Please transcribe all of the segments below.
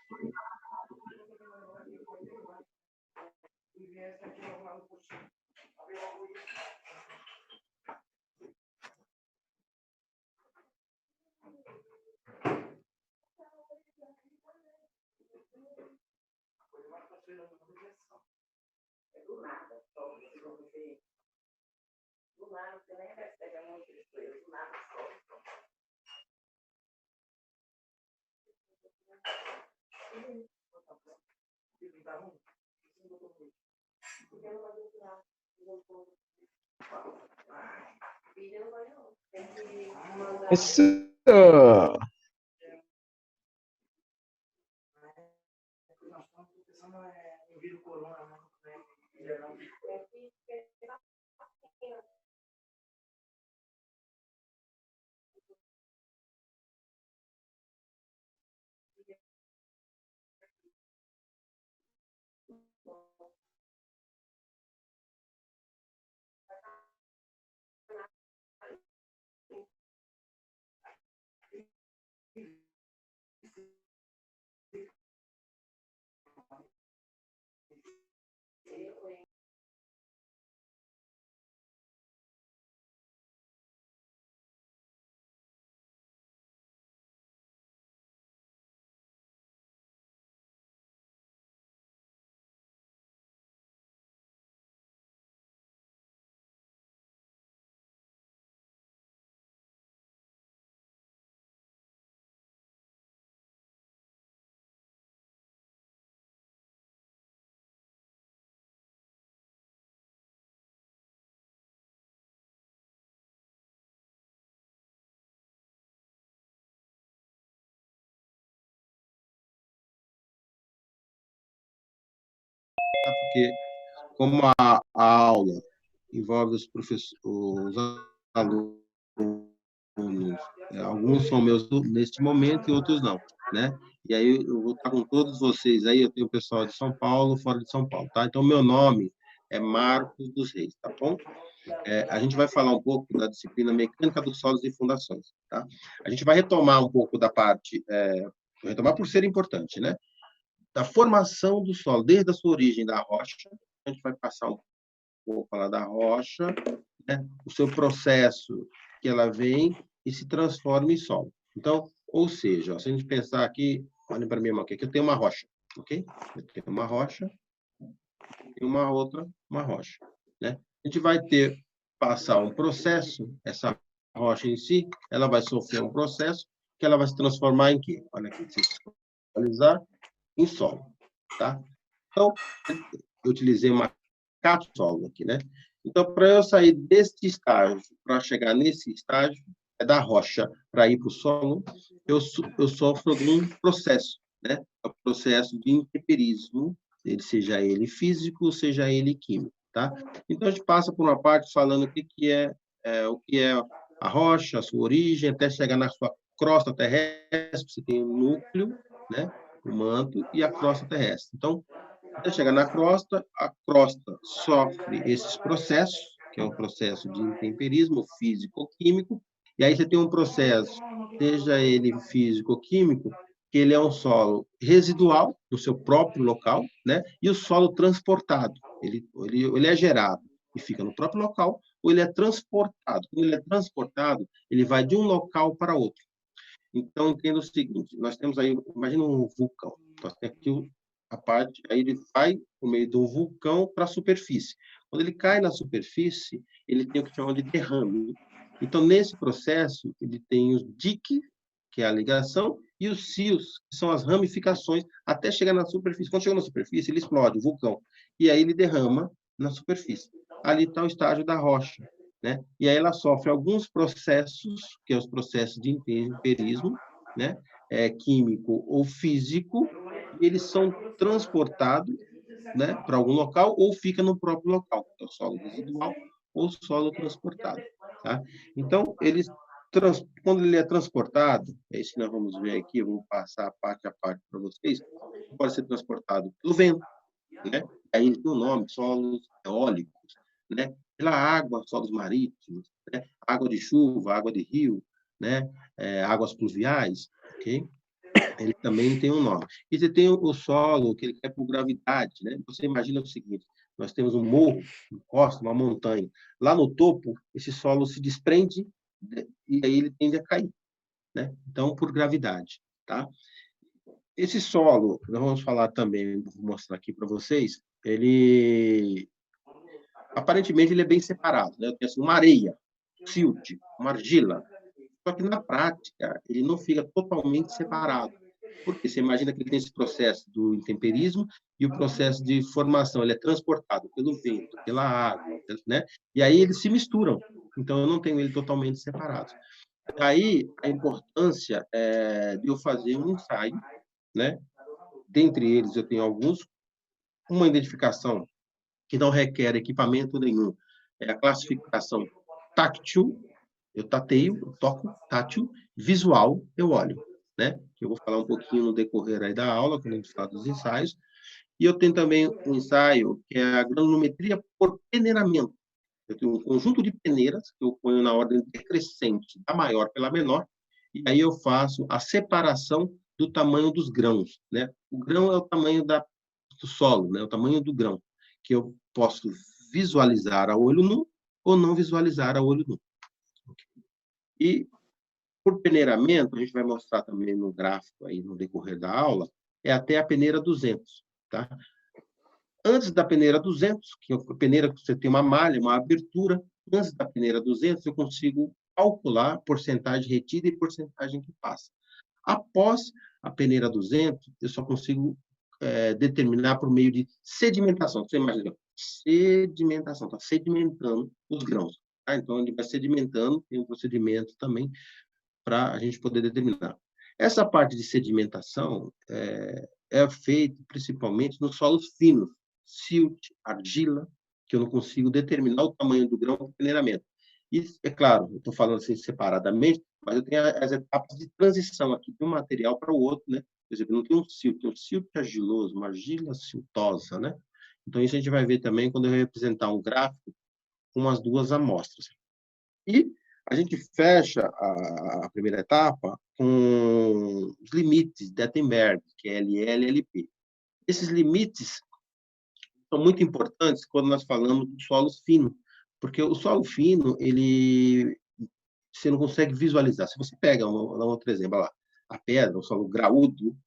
Do nada, você nem percebe a mão de coisa, do nada só. Isso. Porque como a aula envolve os alunos, alguns são meus neste momento e outros não, né? E aí eu vou estar com todos vocês aí, eu tenho pessoal de São Paulo, fora de São Paulo, tá? Então, meu nome é Marcos dos Reis, tá bom? A gente vai falar um pouco da disciplina mecânica dos solos e fundações, tá? A gente vai retomar um pouco da parte, retomar por ser importante, né? Da formação do solo, desde a sua origem da rocha, a gente vai passar um pouco falar da rocha, né? O seu processo que ela vem e se transforma em solo. Então, ou seja, ó, se a gente pensar aqui, olhem para mim aqui, eu tenho uma rocha, ok? Eu tenho uma rocha e uma outra, uma rocha, né? A gente vai passar um processo, essa rocha em si, ela vai sofrer um processo que ela vai se transformar em quê? Olha aqui, se visualizar, em solo, tá? Então, eu utilizei uma cápsula aqui, né? Então, para eu sair deste estágio, para chegar nesse estágio, da rocha para ir para o solo, eu sofro algum processo, né? É o processo de intemperismo, seja ele físico, seja ele químico, tá? Então, a gente passa por uma parte falando o que é a rocha, a sua origem, até chegar na sua crosta terrestre, você tem o núcleo, né? O manto e a crosta terrestre. Então, até chegar na crosta, a crosta sofre esses processos, que é um processo de intemperismo físico-químico, e aí você tem um processo, seja ele físico-químico, que ele é um solo residual no seu próprio local, né? E o solo transportado, ele é gerado e fica no próprio local, ou ele é transportado. Quando ele é transportado, ele vai de um local para outro. Então, entenda o seguinte, nós temos aí, imagina um vulcão, nós temos aqui a parte, aí ele vai por meio do vulcão para a superfície. Quando ele cai na superfície, ele tem o que chamam de derrame. Então, nesse processo, ele tem os diques, que é a ligação, e os cios, que são as ramificações, até chegar na superfície. Quando chega na superfície, ele explode, o vulcão, e aí ele derrama na superfície. Ali está o estágio da rocha, né? E aí ela sofre alguns processos, que são os processos de intemperismo, né? Químico ou físico, e eles são transportados, né, para algum local ou fica no próprio local, que é o solo residual ou solo transportado, tá? Então, quando ele é transportado, é isso que nós vamos ver aqui, eu vou passar parte a parte para vocês, pode ser transportado pelo vento, né? Aí tem o nome, solos eólicos, né? Pela água, solos marítimos, né? Água de chuva, água de rio, né? Águas pluviais, ok? Ele também tem um nome. E você tem o solo, que ele é por gravidade, né? Você imagina o seguinte, nós temos um morro, uma costa, uma montanha. Lá no topo, esse solo se desprende, né? E aí ele tende a cair, né? Então, por gravidade, tá? Esse solo, nós vamos falar também, vou mostrar aqui para vocês, ele aparentemente ele é bem separado, né? Tem assim, uma areia, silt, uma argila. Só que na prática ele não fica totalmente separado. Porque você imagina que ele tem esse processo do intemperismo e o processo de formação, ele é transportado pelo vento, pela água, né? E aí eles se misturam. Então eu não tenho ele totalmente separado. Aí a importância de eu fazer um ensaio, né? Dentre eles eu tenho alguns, uma identificação que não requer equipamento nenhum, é a classificação táctil, eu tateio, eu toco, tátil, visual, eu olho, né? Que eu vou falar um pouquinho no decorrer aí da aula, quando a gente fala dos ensaios. E eu tenho também um ensaio que é a granulometria por peneiramento. Eu tenho um conjunto de peneiras que eu ponho na ordem decrescente, da maior pela menor, e aí eu faço a separação do tamanho dos grãos, né? O grão é o tamanho do solo, né? O tamanho do grão, que eu posso visualizar a olho nu ou não visualizar a olho nu. E por peneiramento, a gente vai mostrar também no gráfico aí no decorrer da aula, é até a peneira 200, tá? Antes da peneira 200, que é a peneira que você tem uma malha, uma abertura, antes da peneira 200 eu consigo calcular porcentagem retida e porcentagem que passa. Após a peneira 200, eu só consigo determinar por meio de sedimentação. Você imagina, sedimentação, está sedimentando os grãos. Tá? Então, ele vai sedimentando, tem um procedimento também para a gente poder determinar. Essa parte de sedimentação é feita principalmente nos solos finos, silt, argila, que eu não consigo determinar o tamanho do grão para peneiramento. E, é claro, eu estou falando assim separadamente, mas eu tenho as etapas de transição aqui de um material para o outro, né? Por exemplo, não tem um silt argiloso, uma argila siltosa, né? Então, isso a gente vai ver também quando eu representar um gráfico com as duas amostras. E a gente fecha a primeira etapa com os limites de Ettenberg, que é LL e LP. Esses limites são muito importantes quando nós falamos do solo fino, porque o solo fino, ele você não consegue visualizar. Se você pega um outro exemplo lá, a pedra, o solo graúdo,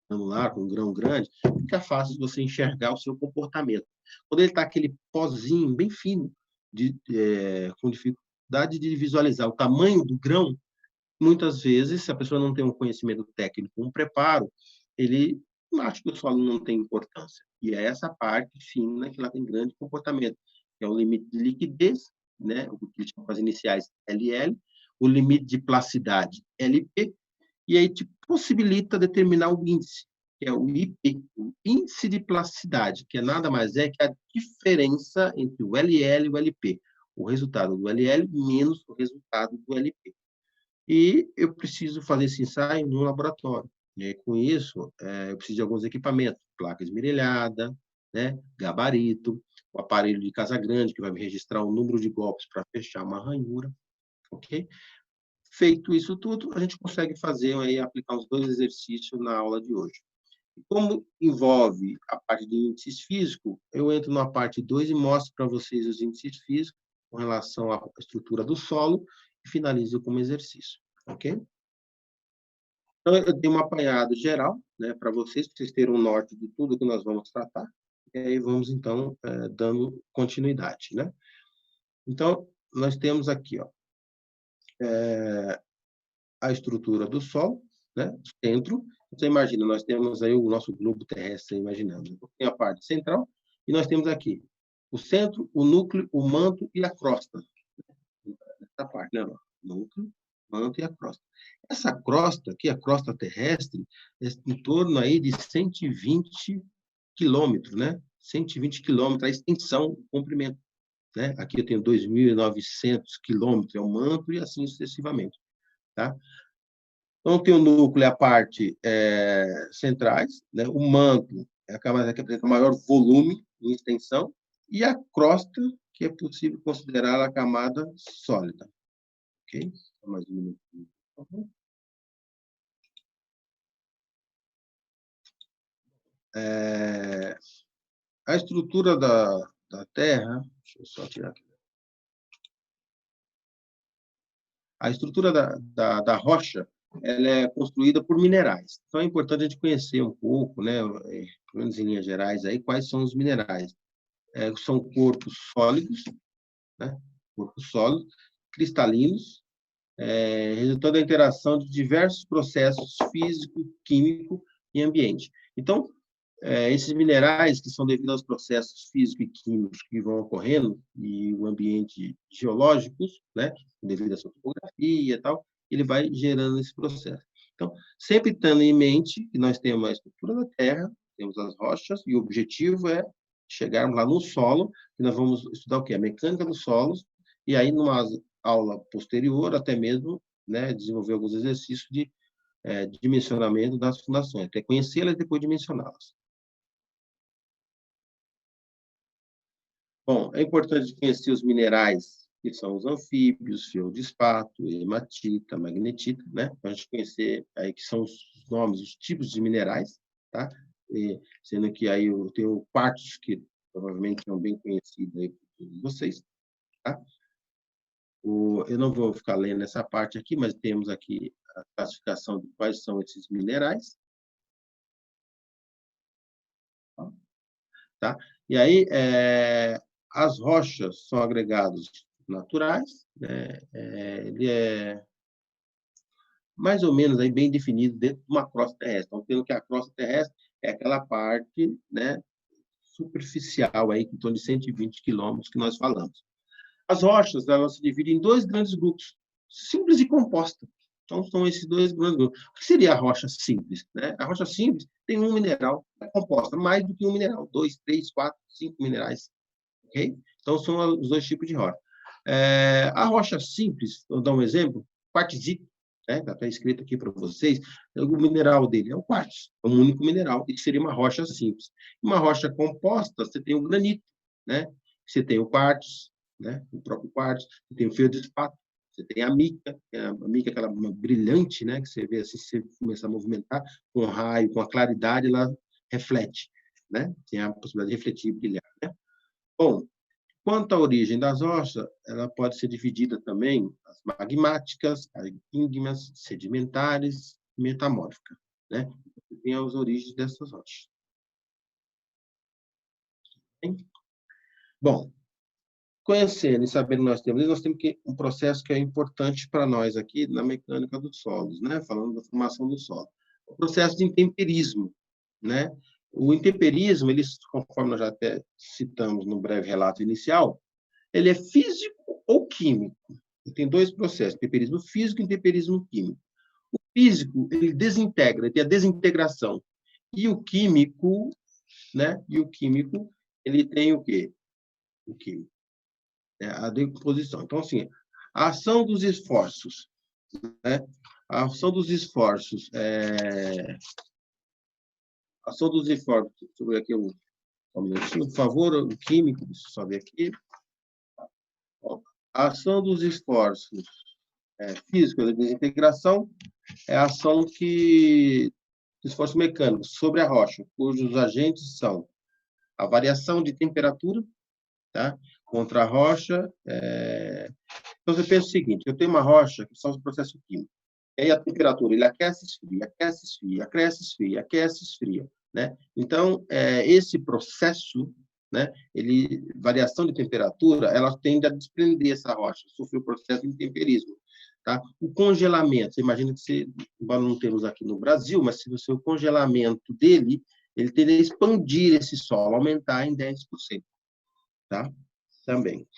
granular, com um grão grande, fica fácil de você enxergar o seu comportamento. Quando ele está aquele pozinho bem fino, com dificuldade de visualizar o tamanho do grão, muitas vezes, se a pessoa não tem um conhecimento técnico, um preparo, ele acha que o solo não tem importância. E é essa parte fina que ela tem grande comportamento, que é o limite de liquidez, né, o que chama as iniciais LL, o limite de plasticidade LP, e aí te possibilita determinar o índice, que é o IP, o índice de plasticidade, que é nada mais é que a diferença entre o LL e o LP, o resultado do LL menos o resultado do LP. E eu preciso fazer esse ensaio no laboratório. E aí, com isso, eu preciso de alguns equipamentos, placa esmerilhada, né, gabarito, o aparelho de casa grande, que vai me registrar o número de golpes para fechar uma ranhura, ok? Feito isso tudo, a gente consegue fazer aí, aplicar os dois exercícios na aula de hoje. Como envolve a parte de índices físicos, eu entro na parte 2 e mostro para vocês os índices físicos com relação à estrutura do solo e finalizo com um exercício, ok? Então, eu dei um apanhado geral, né, para vocês terem um norte de tudo que nós vamos tratar, e aí vamos, então, dando continuidade, né? Então, nós temos aqui, ó, a estrutura do Sol, né, o centro. Você imagina, nós temos aí o nosso globo terrestre, imaginando. Tem a parte central, e nós temos aqui o centro, o núcleo, o manto e a crosta. Essa parte, né? Núcleo, manto e a crosta. Essa crosta aqui, a crosta terrestre, é em torno aí de 120 quilômetros, né? 120 quilômetros a extensão, o comprimento. Né? Aqui eu tenho 2.900 quilômetros, é o manto, e assim sucessivamente. Tá? Então, tem o núcleo, é a parte centrais, né? O manto é a camada que apresenta maior volume em extensão, e a crosta, que é possível considerar a camada sólida. Ok? Mais um minutinho. A estrutura da Terra, deixa eu só tirar aqui. A estrutura da rocha, ela é construída por minerais. Então, é importante a gente conhecer um pouco, né, pelo menos em linhas gerais, aí, quais são os minerais. São corpos sólidos, né, corpos sólidos, cristalinos, resultando da interação de diversos processos físico, químico e ambiente. Então, esses minerais, que são devido aos processos físicos e químicos que vão ocorrendo e o ambiente geológicos, né, devido à sua topografia e tal, ele vai gerando esse processo. Então, sempre tendo em mente que nós temos a estrutura da Terra, temos as rochas, e o objetivo é chegarmos lá no solo, e nós vamos estudar o quê? A mecânica dos solos, e aí, numa aula posterior, até mesmo, né, desenvolver alguns exercícios de dimensionamento das fundações, que é conhecê-las e depois dimensioná-las. Bom, é importante conhecer os minerais, que são os anfíbios, feldespato, hematita, magnetita, né? Para a gente conhecer aí que são os nomes, os tipos de minerais, tá? Sendo que aí eu tenho o quartzo, que provavelmente é um bem conhecido aí por todos vocês, tá? Eu não vou ficar lendo essa parte aqui, mas temos aqui a classificação de quais são esses minerais, tá? E aí, as rochas são agregados naturais, né? Ele é mais ou menos aí bem definido dentro de uma crosta terrestre. Então, pelo que a crosta terrestre é aquela parte, né, superficial aí, em torno de 120 quilômetros que nós falamos. As rochas, elas se dividem em dois grandes grupos, simples e composta. Então, são esses dois grandes grupos. O que seria a rocha simples? Né? A rocha simples tem um mineral, é composta, mais do que um mineral, 2, 3, 4, 5 minerais. Okay? Então, são os dois tipos de rocha. A rocha simples, vou dar um exemplo, quartzite, né? Está escrito aqui para vocês, o mineral dele é o quartzo, é um único mineral, e seria uma rocha simples. Uma rocha composta, você tem o granito, né? Você tem o quartzo, né? O próprio quartzo, você tem o feldespato, você tem a mica, aquela brilhante, né? Que você vê assim, se você começar a movimentar com o raio, com a claridade, ela reflete, né? Tem a possibilidade de refletir e brilhar, né? Bom, quanto à origem das rochas, ela pode ser dividida também as magmáticas, as ígneas, sedimentares e metamórficas, né? Tem as origens dessas rochas. Bom, conhecendo e sabendo que nós temos que um processo que é importante para nós aqui na mecânica dos solos, né? Falando da formação do solo. O processo de intemperismo, né? O intemperismo, conforme nós já até citamos no breve relato inicial, ele é físico ou químico. Tem dois processos, temperismo físico e temperismo químico. O físico, ele desintegra, ele tem a desintegração. E o químico, né? E o químico, ele tem o quê? O químico, a decomposição. Então, assim, a ação dos esforços, né? A ação dos esforços, a ação dos esforços, deixa eu ver aqui um minutinho, por favor, o químico, deixa eu só ver aqui. A ação dos esforços físicos da desintegração é a ação esforço mecânico sobre a rocha, cujos agentes são a variação de temperatura, tá? Contra a rocha. Então, você pensa o seguinte, eu tenho uma rocha que são os processos químicos. E aí a temperatura, ele aquece, esfria, aquece, esfria, aquece, esfria, aquece, esfria, né? Então, esse processo, né, variação de temperatura, ela tende a desprender essa rocha, sofrer o processo de intemperismo. Tá? O congelamento, você imagina que você, embora não temos aqui no Brasil, mas se você, o congelamento dele, ele tende a expandir esse solo, aumentar em 10%. Tá? Também.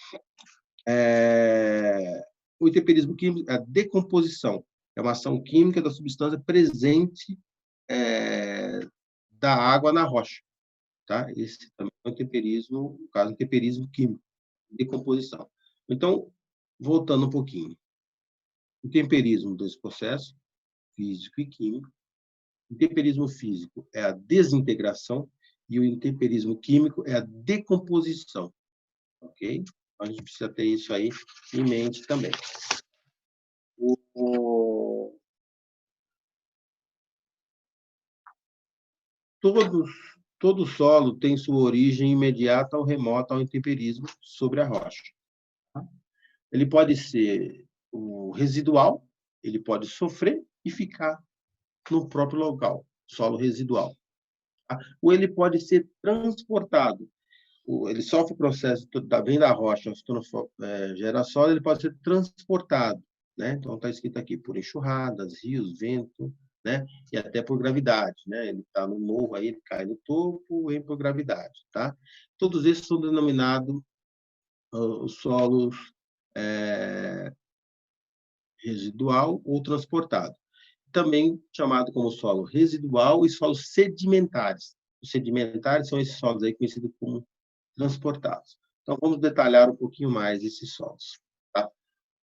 O intemperismo químico, a decomposição, é uma ação química da substância presente da água na rocha. Tá? Esse também é o temperismo, no caso, o temperismo químico, decomposição. Então, voltando um pouquinho. O temperismo desse processo, físico e químico. O temperismo físico é a desintegração e o intemperismo químico é a decomposição. Ok? A gente precisa ter isso aí em mente também. Todos todo solo tem sua origem imediata ou remota ao intemperismo sobre a rocha. Tá? Ele pode ser o residual, ele pode sofrer e ficar no próprio local, solo residual. Tá? Ou ele pode ser transportado. Ele sofre o processo, vem da rocha, gera solo, ele pode ser transportado. Né? Então, está escrito aqui, por enxurradas, rios, vento, né? E até por gravidade. Né? Ele está no morro, aí ele cai no topo, vem por gravidade. Tá? Todos esses são denominados os solos residual ou transportado. Também chamado como solo residual e solos sedimentares. Os sedimentares são esses solos aí conhecidos como transportados. Então, vamos detalhar um pouquinho mais esses solos. Tá?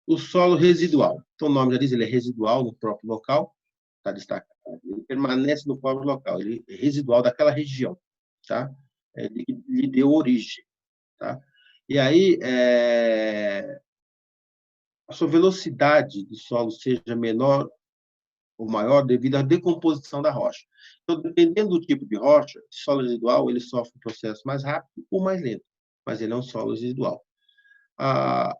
O solo residual. Então, o nome já diz, ele é residual no próprio local, está destacado. Ele permanece no próprio local, ele é residual daquela região, tá? Ele lhe deu origem, tá? E aí, a sua velocidade do solo seja menor ou maior devido à decomposição da rocha. Então, dependendo do tipo de rocha, o solo residual ele sofre um processo mais rápido ou mais lento, mas ele é um solo residual. A,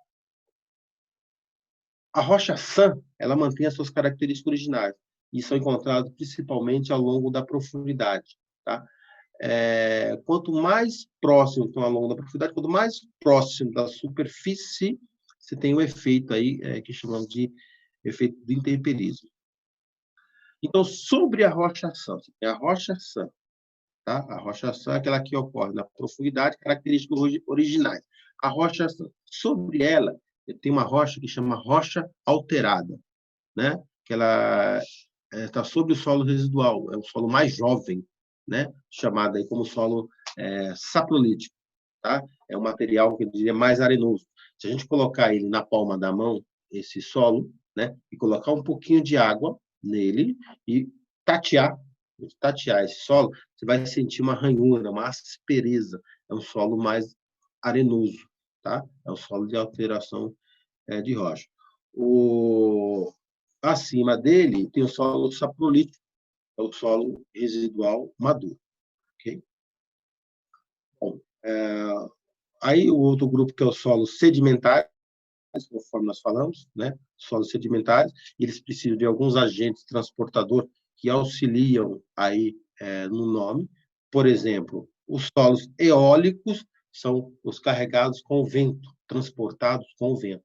a rocha sã, ela mantém as suas características originais e são encontradas principalmente ao longo da profundidade, tá? Quanto mais próximo estão ao longo da profundidade, quanto mais próximo da superfície, você tem um efeito aí que chamamos de efeito de intemperismo. Então, sobre a rocha sã, você tem a rocha sã, tá? A rocha sã é aquela que ocorre na profundidade, características originais. A rocha sã, sobre ela, tem uma rocha que chama rocha alterada, né? Que ela está sobre o solo residual, é o solo mais jovem, né? Chamado aí como solo saprolítico, tá? É um material que eu diria mais arenoso. Se a gente colocar ele na palma da mão, esse solo, né? E colocar um pouquinho de água nele e tatear, tatear esse solo, você vai sentir uma ranhura, uma aspereza. É um solo mais arenoso, tá? É um solo de alteração de rocha. Acima dele tem o solo saprolítico, é o solo residual maduro, ok? Bom, aí o outro grupo que é o solo sedimentar, conforme nós falamos, né? Solos sedimentares, eles precisam de alguns agentes transportadores que auxiliam aí no nome. Por exemplo, os solos eólicos são os carregados com o vento, transportados com o vento,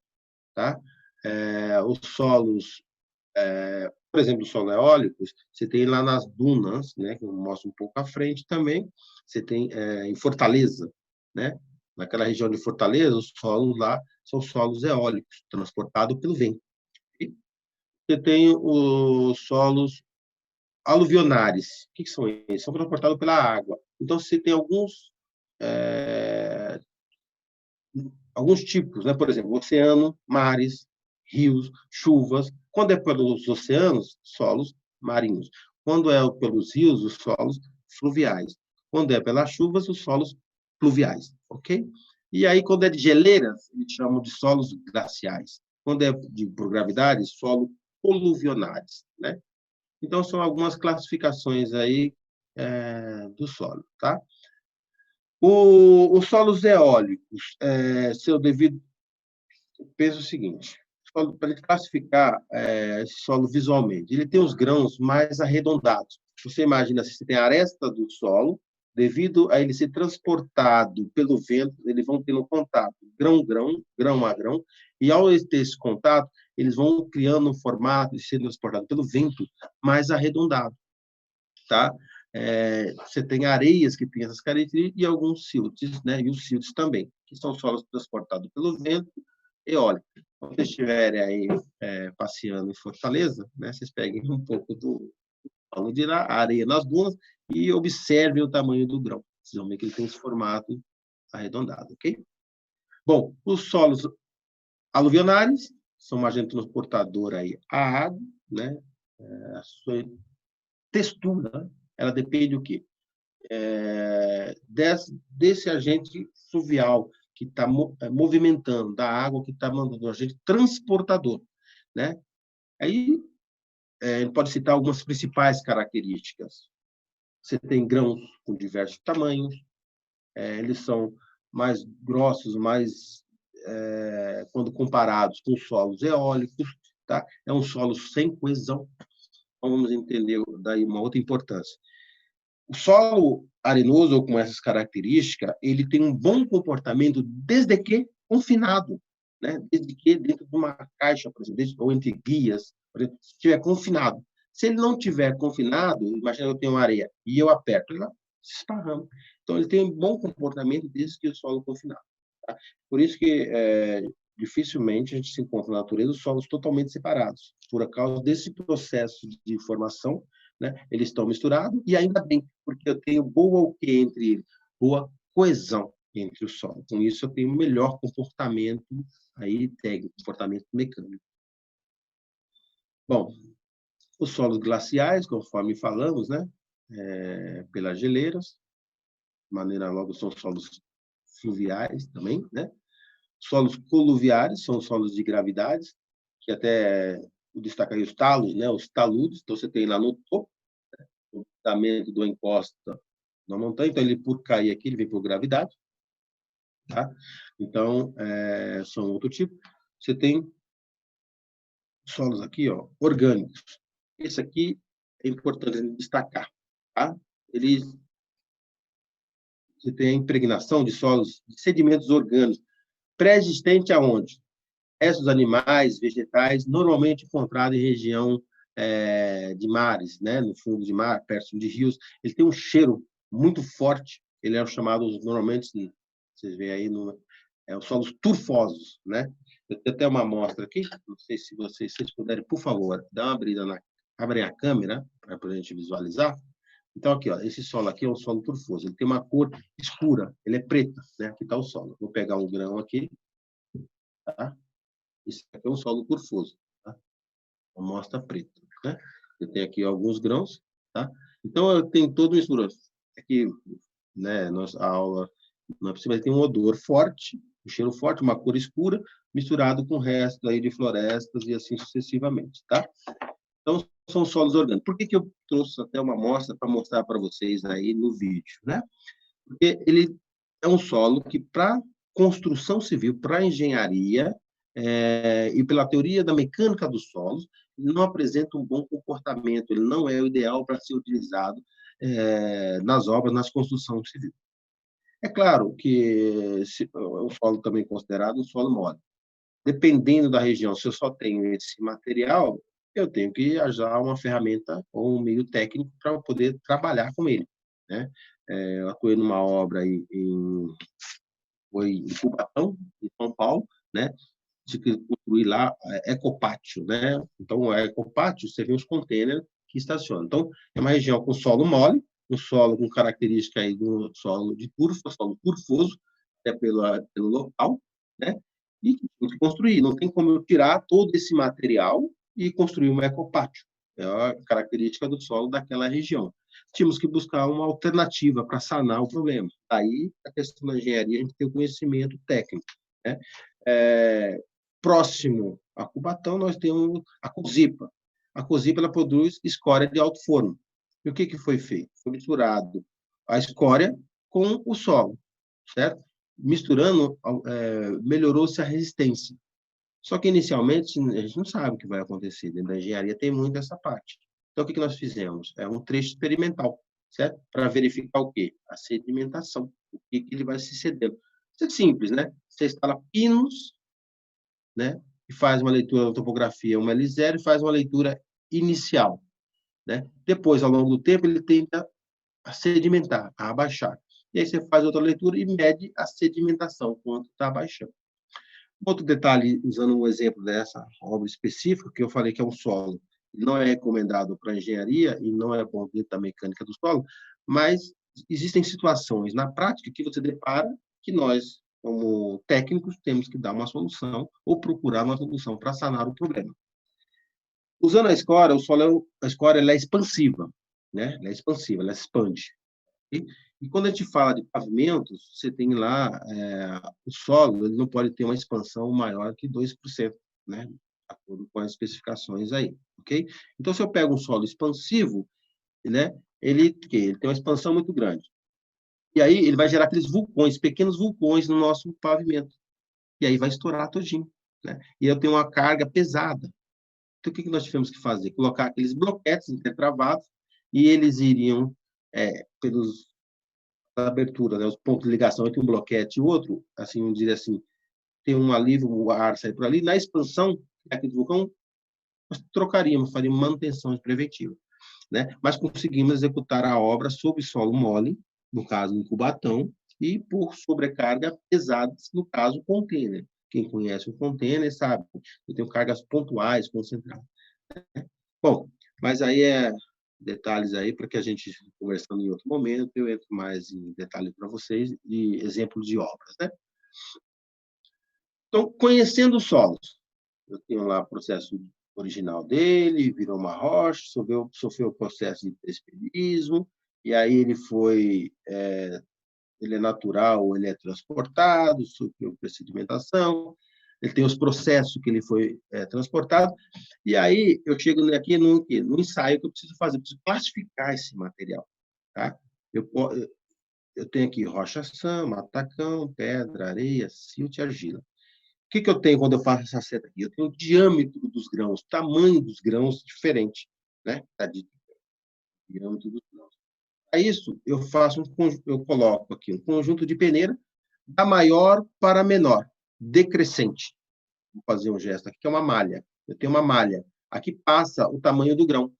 tá? Os solos, por exemplo, os solos eólicos, você tem lá nas dunas, né? Que eu mostro um pouco à frente também. Você tem em Fortaleza, né? Naquela região de Fortaleza, os solos lá são solos eólicos, transportados pelo vento. E você tem os solos aluvionares. O que são eles? São transportados pela água. Então, você tem alguns tipos, né? Por exemplo, oceano, mares, rios, chuvas. Quando é pelos oceanos, solos marinhos. Quando é pelos rios, os solos fluviais. Quando é pelas chuvas, os solos pluviais, ok? E aí, quando é de geleiras, eles chamam de solos glaciais. Quando é por gravidade, solos coluvionares, né? Então, são algumas classificações aí do solo, tá? Os solos eólicos, seu devido pensa o seguinte, para ele classificar esse solo visualmente, ele tem os grãos mais arredondados. Você imagina, se você tem a aresta do solo, devido a ele ser transportado pelo vento, eles vão tendo contato, grão a grão, e ao ter esse contato, eles vão criando um formato de ser transportado pelo vento mais arredondado, tá? Você tem areias que têm essas características e alguns siltes, né? E os siltes também, que são solos transportados pelo vento eólico. Quando vocês estiverem aí passeando em Fortaleza, né? Vocês peguem um pouco de areia nas dunas e observem o tamanho do grão. Vocês vão ver que ele tem esse formato arredondado, ok? Bom, os solos aluvionares são um agente transportador aí à água, né? A sua textura, ela depende do quê? Desse agente fluvial que está movimentando, da água que está mandando, o agente transportador, né? Aí ele pode citar algumas principais características. Você tem grãos com diversos tamanhos, eles são mais grossos, quando comparados com solos eólicos, tá? É um solo sem coesão. Então, vamos entender daí uma outra importância. O solo arenoso, ou com essas características, ele tem um bom comportamento desde que confinado, né? Desde que dentro de uma caixa, por exemplo, ou entre guias, por exemplo, se estiver confinado. Se ele não estiver confinado, imagina eu tenho uma areia e eu aperto, ele se esparrama. Então, ele tem um bom comportamento desde que o solo é confinado. Tá? Por isso que dificilmente a gente se encontra na natureza os solos totalmente separados, por causa desse processo de formação, né? Eles estão misturados e ainda bem, porque eu tenho boa entre eles, boa coesão entre o solo. Com isso eu tenho um melhor comportamento aí técnico, comportamento mecânico. Bom, os solos glaciais, conforme falamos, né? Pelas geleiras, de maneira logo são solos fluviais também, né? Solos coluviares são solos de gravidade, que até destacaria os talos, né? Os taludes, então você tem lá no topo, o fundamento do encosta na montanha, então ele por cair aqui, ele vem por gravidade, tá? Então, são outro tipo. Você tem solos aqui, ó, orgânicos. Esse aqui é importante destacar, tá? Você tem a impregnação de solos, de sedimentos orgânicos, pré-existente aonde? Restos animais, vegetais, normalmente encontrado em região de mares, né? No fundo de mar, perto de rios. Ele tem um cheiro muito forte. Ele é chamado, normalmente, vocês veem aí, os solos turfosos, né? Eu tenho até uma amostra aqui, não sei se vocês puderem, por favor, dar uma abrida abrem a câmera para a gente visualizar. Então, aqui, ó, esse solo aqui é um solo turfoso. Ele tem uma cor escura, ele é preto, né? Aqui está o solo. Vou pegar um grão aqui, tá? Esse aqui é um solo turfoso, tá? Amostra preta, né? Eu tenho aqui alguns grãos, tá? Então, eu tenho todo um escuro. Aqui, né, a aula não é possível, mas tem um odor forte, um cheiro forte, uma cor escura, misturado com o resto aí de florestas e assim sucessivamente, tá? Então, são solos orgânicos. Por que eu trouxe até uma amostra para mostrar para vocês aí no vídeo, né? Porque ele é um solo que, para construção civil, para engenharia, e pela teoria da mecânica dos solos, ele não apresenta um bom comportamento, ele não é o ideal para ser utilizado nas obras, nas construções civis. É claro que o solo também é considerado um solo mole. Dependendo da região, se eu só tenho esse material, eu tenho que usar uma ferramenta ou um meio técnico para poder trabalhar com ele, né? Eu atuei numa obra foi em Cubatão, em São Paulo, né? De construir lá ecopátio, né? Então, o ecopátio, você vê os containers que estacionam. Então, é uma região com solo mole, um solo com característica aí do solo de turfa, solo turfoso, até pelo local, né? E tem que construir. Não tem como eu tirar todo esse material e construir um ecopátio. É a característica do solo daquela região. Tínhamos que buscar uma alternativa para sanar o problema. Aí, a questão da engenharia, a gente tem o conhecimento técnico, né? Próximo a Cubatão, nós temos a Cozipa. A Cozipa ela produz escória de alto forno. E o que foi feito? Foi misturado a escória com o solo, certo? Misturando, melhorou-se a resistência. Só que, inicialmente, a gente não sabe o que vai acontecer. Dentro da engenharia tem muito essa parte. Então, o que nós fizemos? É um trecho experimental, certo? Para verificar o quê? A sedimentação. O que ele vai se cedendo. Isso é simples, né? Você instala pinos, né? E faz uma leitura da topografia, uma L0, e faz uma leitura inicial, né? Depois, ao longo do tempo, ele tenta a sedimentar, a abaixar. E aí você faz outra leitura e mede a sedimentação, quanto está abaixando. Outro detalhe, usando um exemplo dessa obra específica, que eu falei que é um solo, não é recomendado para engenharia e não é bom dentro da mecânica do solo, mas existem situações na prática que você depara que nós, como técnicos, temos que dar uma solução ou procurar uma solução para sanar o problema. Usando a escória, a escória ela é expansiva, né? Ela é expansiva, ela expande. E quando a gente fala de pavimentos, você tem lá o solo, ele não pode ter uma expansão maior que 2%, né? De acordo com as especificações aí, ok? Então, se eu pego um solo expansivo, né? ele tem uma expansão muito grande. E aí ele vai gerar aqueles vulcões, pequenos vulcões no nosso pavimento. E aí vai estourar todinho, né? E eu tenho uma carga pesada. Então, o que nós tivemos que fazer? Colocar aqueles bloquetes intertravados e eles iriam, pelos abertura, né, os pontos de ligação entre um bloquete e o outro, assim, vamos dizer assim, tem um alívio, o ar sai por ali. Na expansão daquele vulcão, nós trocaríamos, faríamos manutenção preventiva, né? Mas conseguimos executar a obra sob solo mole, no caso, um cubatão, e por sobrecarga pesadas, no caso, container. Quem conhece o container sabe, eu tenho cargas pontuais, concentradas. Bom, mas aí detalhes aí para que a gente, conversando em outro momento, eu entro mais em detalhes para vocês de exemplos de obras, né? Então, conhecendo os solos, eu tenho lá o processo original dele, virou uma rocha, sofreu o processo de presbirismo, e aí ele é natural, ele é transportado, sofreu sedimentação, ele tem os processos que ele foi transportado, e aí eu chego aqui no ensaio que eu preciso fazer, eu preciso classificar esse material, tá? Eu tenho aqui rocha-sã, matacão, pedra, areia, silt e argila. O que eu tenho quando eu faço essa seta aqui? Eu tenho o diâmetro dos grãos, tamanho dos grãos diferente, né? Tá dito, diâmetro dos grãos. Para isso, eu coloco aqui um conjunto de peneira da maior para a menor, decrescente. Vou fazer um gesto aqui, que é uma malha. Eu tenho uma malha. Aqui passa o tamanho do grão,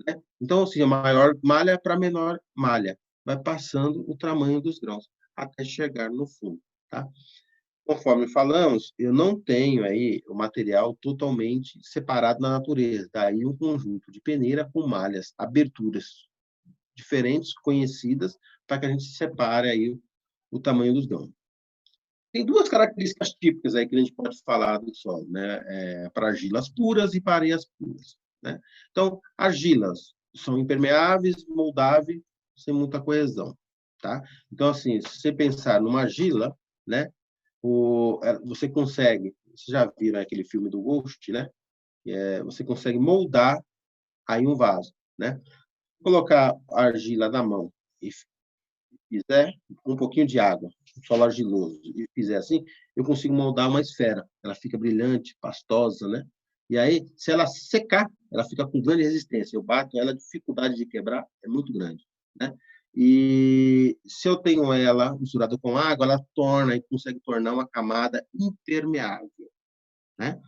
né? Então, assim, a maior malha para a menor malha. Vai passando o tamanho dos grãos, até chegar no fundo, tá? Conforme falamos, eu não tenho aí o material totalmente separado na natureza. Daí um conjunto de peneira com malhas, aberturas diferentes, conhecidas, para que a gente separe aí o tamanho dos grãos. Tem duas características típicas aí que a gente pode falar do solo, né? Para argilas puras e para areias puras, né? Então, argilas são impermeáveis, moldáveis, sem muita coesão, tá? Então, assim, se você pensar numa argila, né? Você consegue, vocês já viram aquele filme do Ghost, né? Você consegue moldar aí um vaso, né? Colocar a argila na mão e fizer um pouquinho de água, um solo argiloso, e fizer assim, eu consigo moldar uma esfera. Ela fica brilhante, pastosa, né? E aí, se ela secar, ela fica com grande resistência. Eu bato ela, a dificuldade de quebrar é muito grande, né? E se eu tenho ela misturada com água, ela consegue tornar uma camada impermeável, né?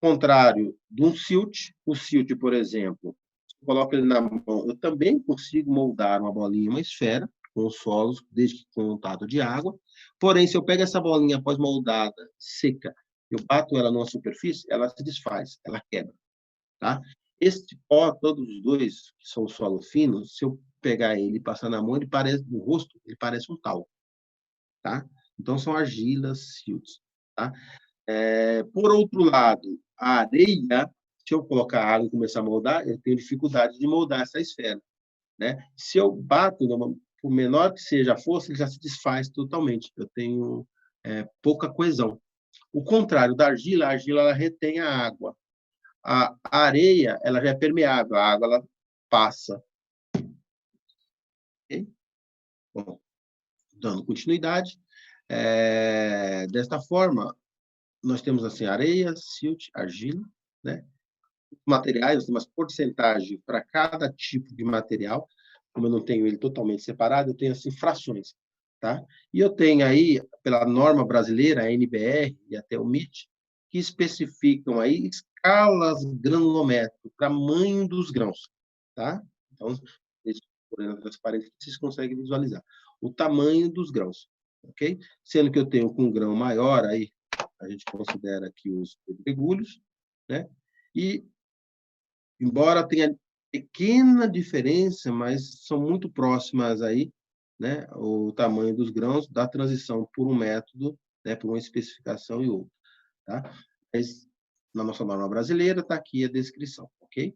Ao contrário de um silt, o silt, por exemplo, se eu coloco ele na mão, eu também consigo moldar uma bolinha, uma esfera, com os solos, desde que com contato de água. Porém, se eu pego essa bolinha após moldada, seca, eu bato ela numa superfície, ela se desfaz, ela quebra, tá? Este pó, todos os dois, que são solo fino, se eu pegar ele e passar na mão, ele parece, no rosto, ele parece um talco, tá? Então, são argilas, silts, tá? Por outro lado, a areia, se eu colocar água e começar a moldar, eu tenho dificuldade de moldar essa esfera, né? Se eu bato, por menor que seja a força, ele já se desfaz totalmente. Eu tenho pouca coesão. O contrário da argila, a argila ela retém a água. A areia, ela já é permeável, a água ela passa. Okay? Bom, dando continuidade, desta forma, nós temos assim areia, silt, argila, né? Materiais, umas porcentagem para cada tipo de material. Como eu não tenho ele totalmente separado, eu tenho assim frações, tá? E eu tenho aí pela norma brasileira, a NBR e até o MIT, que especificam aí escalas granulométricas, tamanho dos grãos, tá? Então, por transparente, vocês conseguem visualizar o tamanho dos grãos, ok? Sendo que eu tenho com um grão maior, aí a gente considera aqui os pedregulhos, né? E embora tenha pequena diferença, mas são muito próximas aí, né, o tamanho dos grãos da transição por um método, né, por uma especificação e outra, tá? Mas na nossa norma brasileira está aqui a descrição, ok?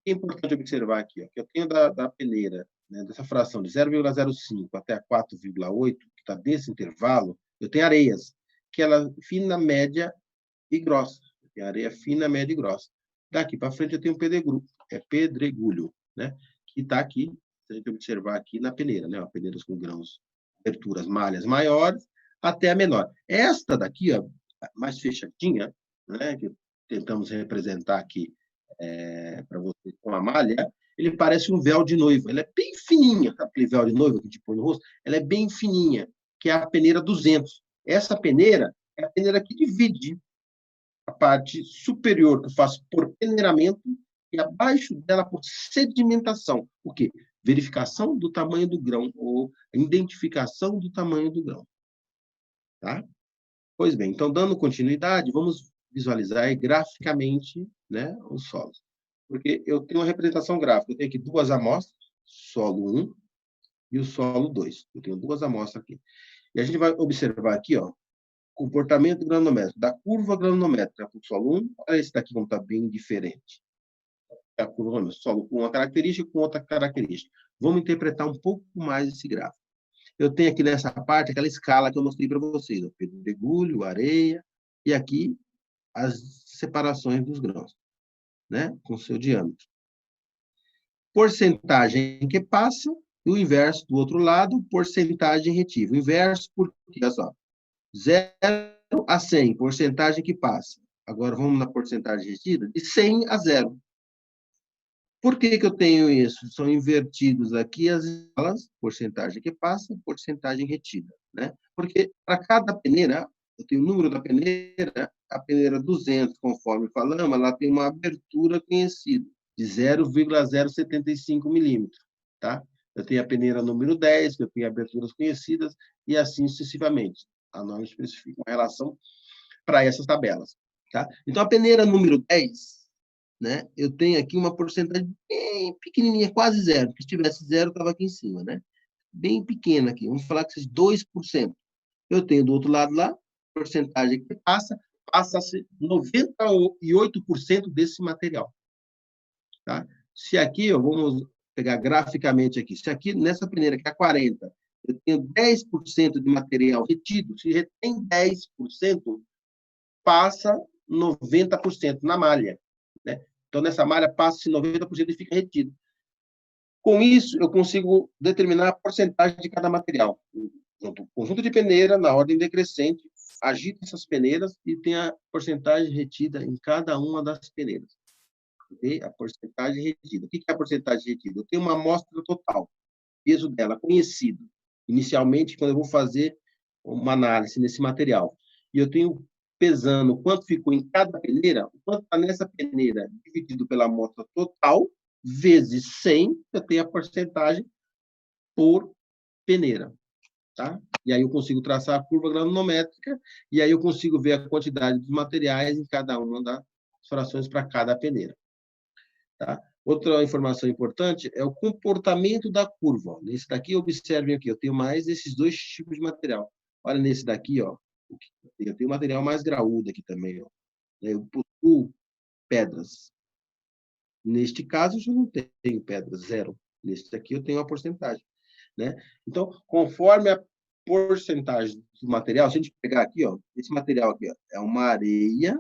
É importante observar aqui, ó, que eu tenho da peneira, né, dessa fração de 0,05 até a 4,8, que está desse intervalo, eu tenho areias, que ela é fina, média e grossa. Tem areia fina, média e grossa. Daqui para frente eu tenho pedregulho, né? que está aqui, se a gente observar aqui na peneira, né? Peneiras com grãos, aberturas, malhas maiores, até a menor. Esta daqui, ó, mais fechadinha, né? Que tentamos representar aqui para você com a malha, ele parece um véu de noiva. Ela é bem fininha, sabe aquele véu de noiva que a gente põe no rosto? Ela é bem fininha, que é a peneira 200. Essa peneira é a peneira que divide a parte superior, que eu faço por peneiramento, e abaixo dela por sedimentação. O quê? Verificação do tamanho do grão, ou identificação do tamanho do grão. Tá? Pois bem, então, dando continuidade, vamos visualizar aí graficamente, né, os solos. Porque eu tenho uma representação gráfica. Eu tenho aqui duas amostras, solo 1 e o solo 2. Eu tenho duas amostras aqui. E a gente vai observar aqui, ó, comportamento granométrico, da curva granométrica para o solo 1. Olha esse daqui como está bem diferente. A curva granométrica, solo com uma característica com outra característica. Vamos interpretar um pouco mais esse gráfico. Eu tenho aqui nessa parte aquela escala que eu mostrei para vocês, o pedregulho, areia, e aqui as separações dos grãos, né, com seu diâmetro. Porcentagem que passa, e o inverso do outro lado, porcentagem retiva. O inverso, porque, olha só, 0 a 100, porcentagem que passa. Agora vamos na porcentagem retida, de 100 a 0. Por que eu tenho isso? São invertidos aqui as escalas, porcentagem que passa, porcentagem retida, né? Porque para cada peneira, eu tenho o número da peneira, a peneira 200, conforme falamos, ela tem uma abertura conhecida, de 0,075 milímetros, tá? Eu tenho a peneira número 10, que eu tenho aberturas conhecidas, e assim sucessivamente. A norma especifica uma relação para essas tabelas, tá? Então, a peneira número 10, né? Eu tenho aqui uma porcentagem bem pequenininha, quase zero. Se tivesse zero, estava aqui em cima, né? Bem pequena aqui. Vamos falar que esses 2%. Eu tenho do outro lado lá, porcentagem que passa a ser 98% desse material. Tá? Se aqui, ó, vamos pegar graficamente aqui, se aqui nessa peneira que é 40, eu tenho 10% de material retido, se retém 10%, passa 90% na malha. Né? Então, nessa malha, passa-se 90% e fica retido. Com isso, eu consigo determinar a porcentagem de cada material. O conjunto de peneira, na ordem decrescente, agita essas peneiras e tem a porcentagem retida em cada uma das peneiras. Okay? A porcentagem retida. O que é a porcentagem retida? Eu tenho uma amostra total, peso dela conhecido, inicialmente, quando eu vou fazer uma análise nesse material. E eu tenho pesando quanto ficou em cada peneira, o quanto está nessa peneira dividido pela amostra total, vezes 100, eu tenho a porcentagem por peneira. Tá? E aí eu consigo traçar a curva granométrica, e aí eu consigo ver a quantidade dos materiais em cada uma das frações para cada peneira. Tá? Outra informação importante é o comportamento da curva. Nesse daqui, observem aqui, eu tenho mais esses dois tipos de material. Olha nesse daqui, ó, eu tenho material mais graúdo aqui também. Ó. Eu possuo pedras. Neste caso, eu não tenho pedras, zero. Neste aqui, eu tenho uma porcentagem. Né? Então, conforme a porcentagem do material, se a gente pegar aqui, ó, esse material aqui ó, é uma areia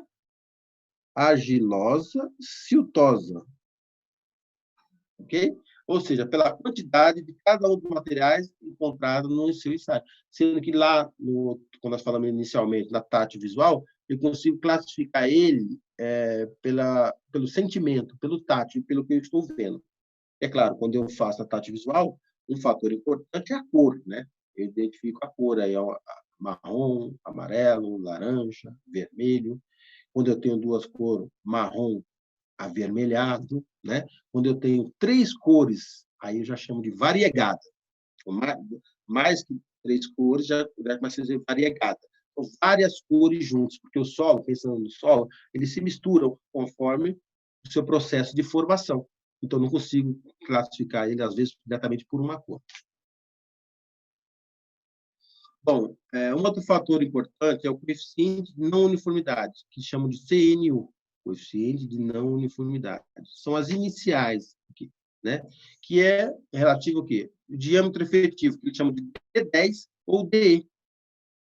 argilosa siltosa. Ok? Ou seja, pela quantidade de cada um dos materiais encontrados no seu ensaio. Sendo que lá, quando nós falamos inicialmente da tátil visual, eu consigo classificar ele pelo sentimento, pelo tátil, pelo que eu estou vendo. É claro, quando eu faço a tátil visual, um fator importante é a cor, né? Eu identifico a cor aí, ó, marrom, amarelo, laranja, vermelho. Quando eu tenho duas cores, marrom, avermelhado, né? Quando eu tenho três cores, aí eu já chamo de variegada. Mais que três cores, já começa a ser variegada. Então, várias cores juntas, porque o solo, pensando no solo, eles se misturam conforme o seu processo de formação. Então, não consigo classificar ele, às vezes, diretamente por uma cor. Bom, um outro fator importante é o coeficiente de não uniformidade, que chamam de CNU, coeficiente de não uniformidade. São as iniciais, né? Que é relativo ao quê? O diâmetro efetivo, que eles chamam de D10 ou DE.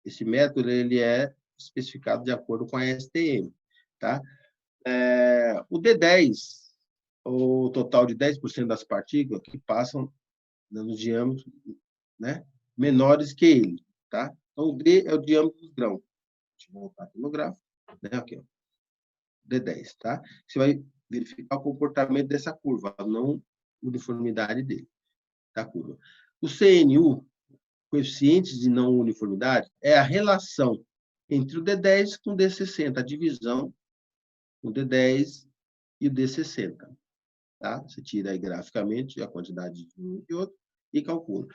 Esse método ele é especificado de acordo com a STM. Tá? O D10 o total de 10% das partículas que passam no diâmetro, né, menores que ele, tá? Então, o D é o diâmetro dos grãos. Deixa eu voltar aqui no gráfico, né? Aqui, ó, D10, tá? Você vai verificar o comportamento dessa curva, a não uniformidade dele, da curva. O CNU, coeficiente de não uniformidade, é a relação entre o D10 com o D60, a divisão o D10 e o D60. Tá? Você tira aí graficamente a quantidade de um e outro e calcula,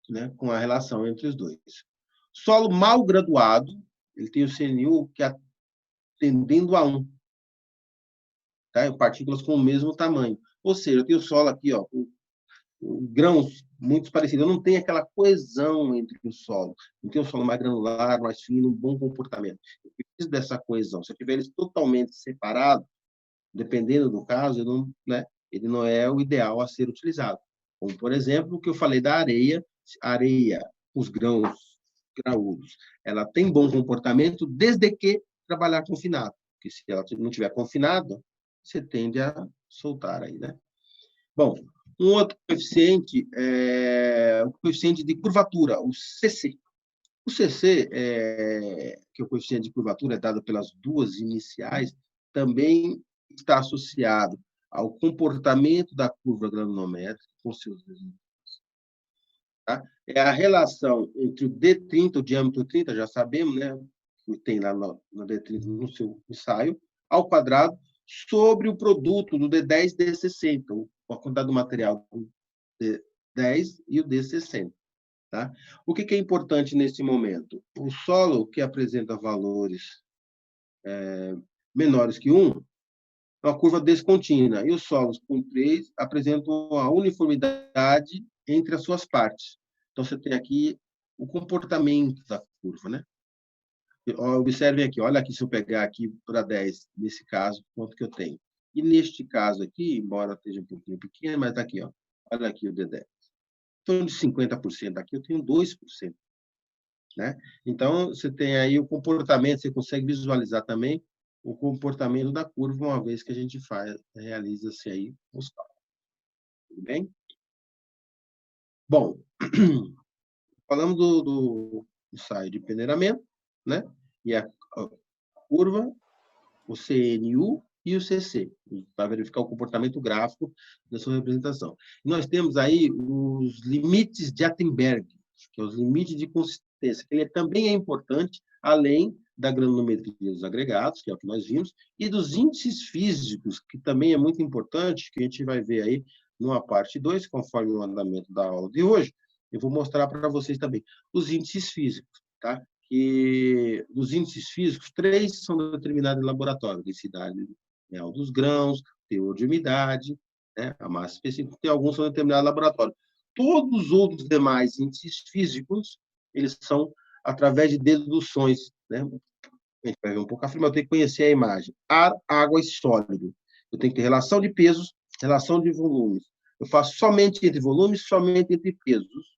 né, com a relação entre os dois. Solo mal graduado, ele tem o CNU que é tendendo a 1, tá? Partículas com o mesmo tamanho. Ou seja, eu tenho solo aqui, ó, com grãos muito parecidos. Eu não tenho aquela coesão entre o solo. Não tenho um solo mais granular, mais fino, um bom comportamento. Eu preciso dessa coesão. Se eu tiver eles totalmente separados, dependendo do caso, ele não é o ideal a ser utilizado. Como, por exemplo, o que eu falei da areia, os grãos graúdos, ela tem bom comportamento desde que trabalhar confinado. Porque se ela não tiver confinada, você tende a soltar aí, né? Bom, um outro coeficiente é o coeficiente de curvatura, o CC. O CC, que é o coeficiente de curvatura, é dado pelas duas iniciais, também está associado ao comportamento da curva granulométrica com seus resultados. Tá? É a relação entre o D30, o diâmetro 30, já sabemos, né? Que tem lá no D30 no seu ensaio, ao quadrado, sobre o produto do D10 e D60, a quantidade do material do D10 e o D60. Tá? O que é importante nesse momento? O solo que apresenta valores menores que 1 é uma curva descontínua, e os solos com 3 apresentam a uniformidade entre as suas partes. Então, você tem aqui o comportamento da curva, né? Observem aqui, olha aqui, se eu pegar aqui para 10, nesse caso, quanto que eu tenho. E neste caso aqui, embora esteja um pouquinho pequeno, mas aqui, ó, olha aqui o D10. Em torno de 50% aqui, eu tenho 2%. Né? Então, você tem aí o comportamento, você consegue visualizar também o comportamento da curva, uma vez que a gente realiza-se aí os cálculos. Tudo bem? Bom, falamos do ensaio de peneiramento, né? E a curva, o CNU e o CC, para verificar o comportamento gráfico da sua representação. E nós temos aí os limites de Attenberg, que é os limites de consistência, que ele também é importante, além da granulometria dos agregados, que é o que nós vimos, e dos índices físicos, que também é muito importante, que a gente vai ver aí numa parte 2, conforme o andamento da aula de hoje. Eu vou mostrar para vocês também os índices físicos, tá? Que dos índices físicos, 3 são determinados em laboratório: densidade real dos grãos, teor de umidade, né, a massa específica, e alguns são determinados em laboratório. Todos os outros demais índices físicos, eles são através de deduções, né? A gente vai ver um pouco a firma, eu tenho que conhecer a imagem. Ar, água e sólido. Eu tenho que ter relação de pesos, relação de volumes. Eu faço somente entre volumes, somente entre pesos.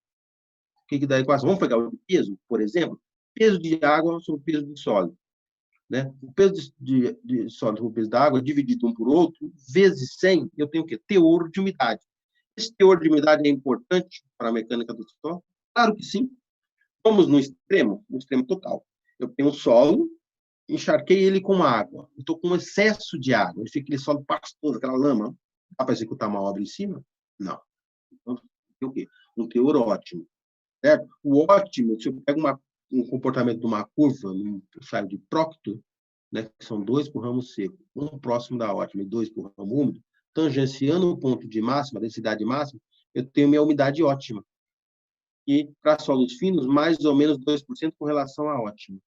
O que dá a equação? Vamos pegar o peso, por exemplo. Peso de água sobre o peso de sólido. Né? O peso de sólido sobre o peso da água, dividido um por outro, vezes 100, eu tenho o quê? Teor de umidade. Esse teor de umidade é importante para a mecânica do solo? Claro que sim. Vamos no extremo total. Eu tenho um solo, encharquei ele com água. Estou com excesso de água. Ele fica aquele solo pastoso, aquela lama. Dá para executar uma obra em cima? Não. Então, tem o quê? Um teor ótimo. Certo? O ótimo, se eu pego um comportamento de uma curva, um ensaio de Proctor, né, que são 2 por ramo seco, um próximo da ótima e 2 por ramo úmido, tangenciando o ponto de máxima, densidade máxima, eu tenho minha umidade ótima. E para solos finos, mais ou menos 2% com relação à ótima.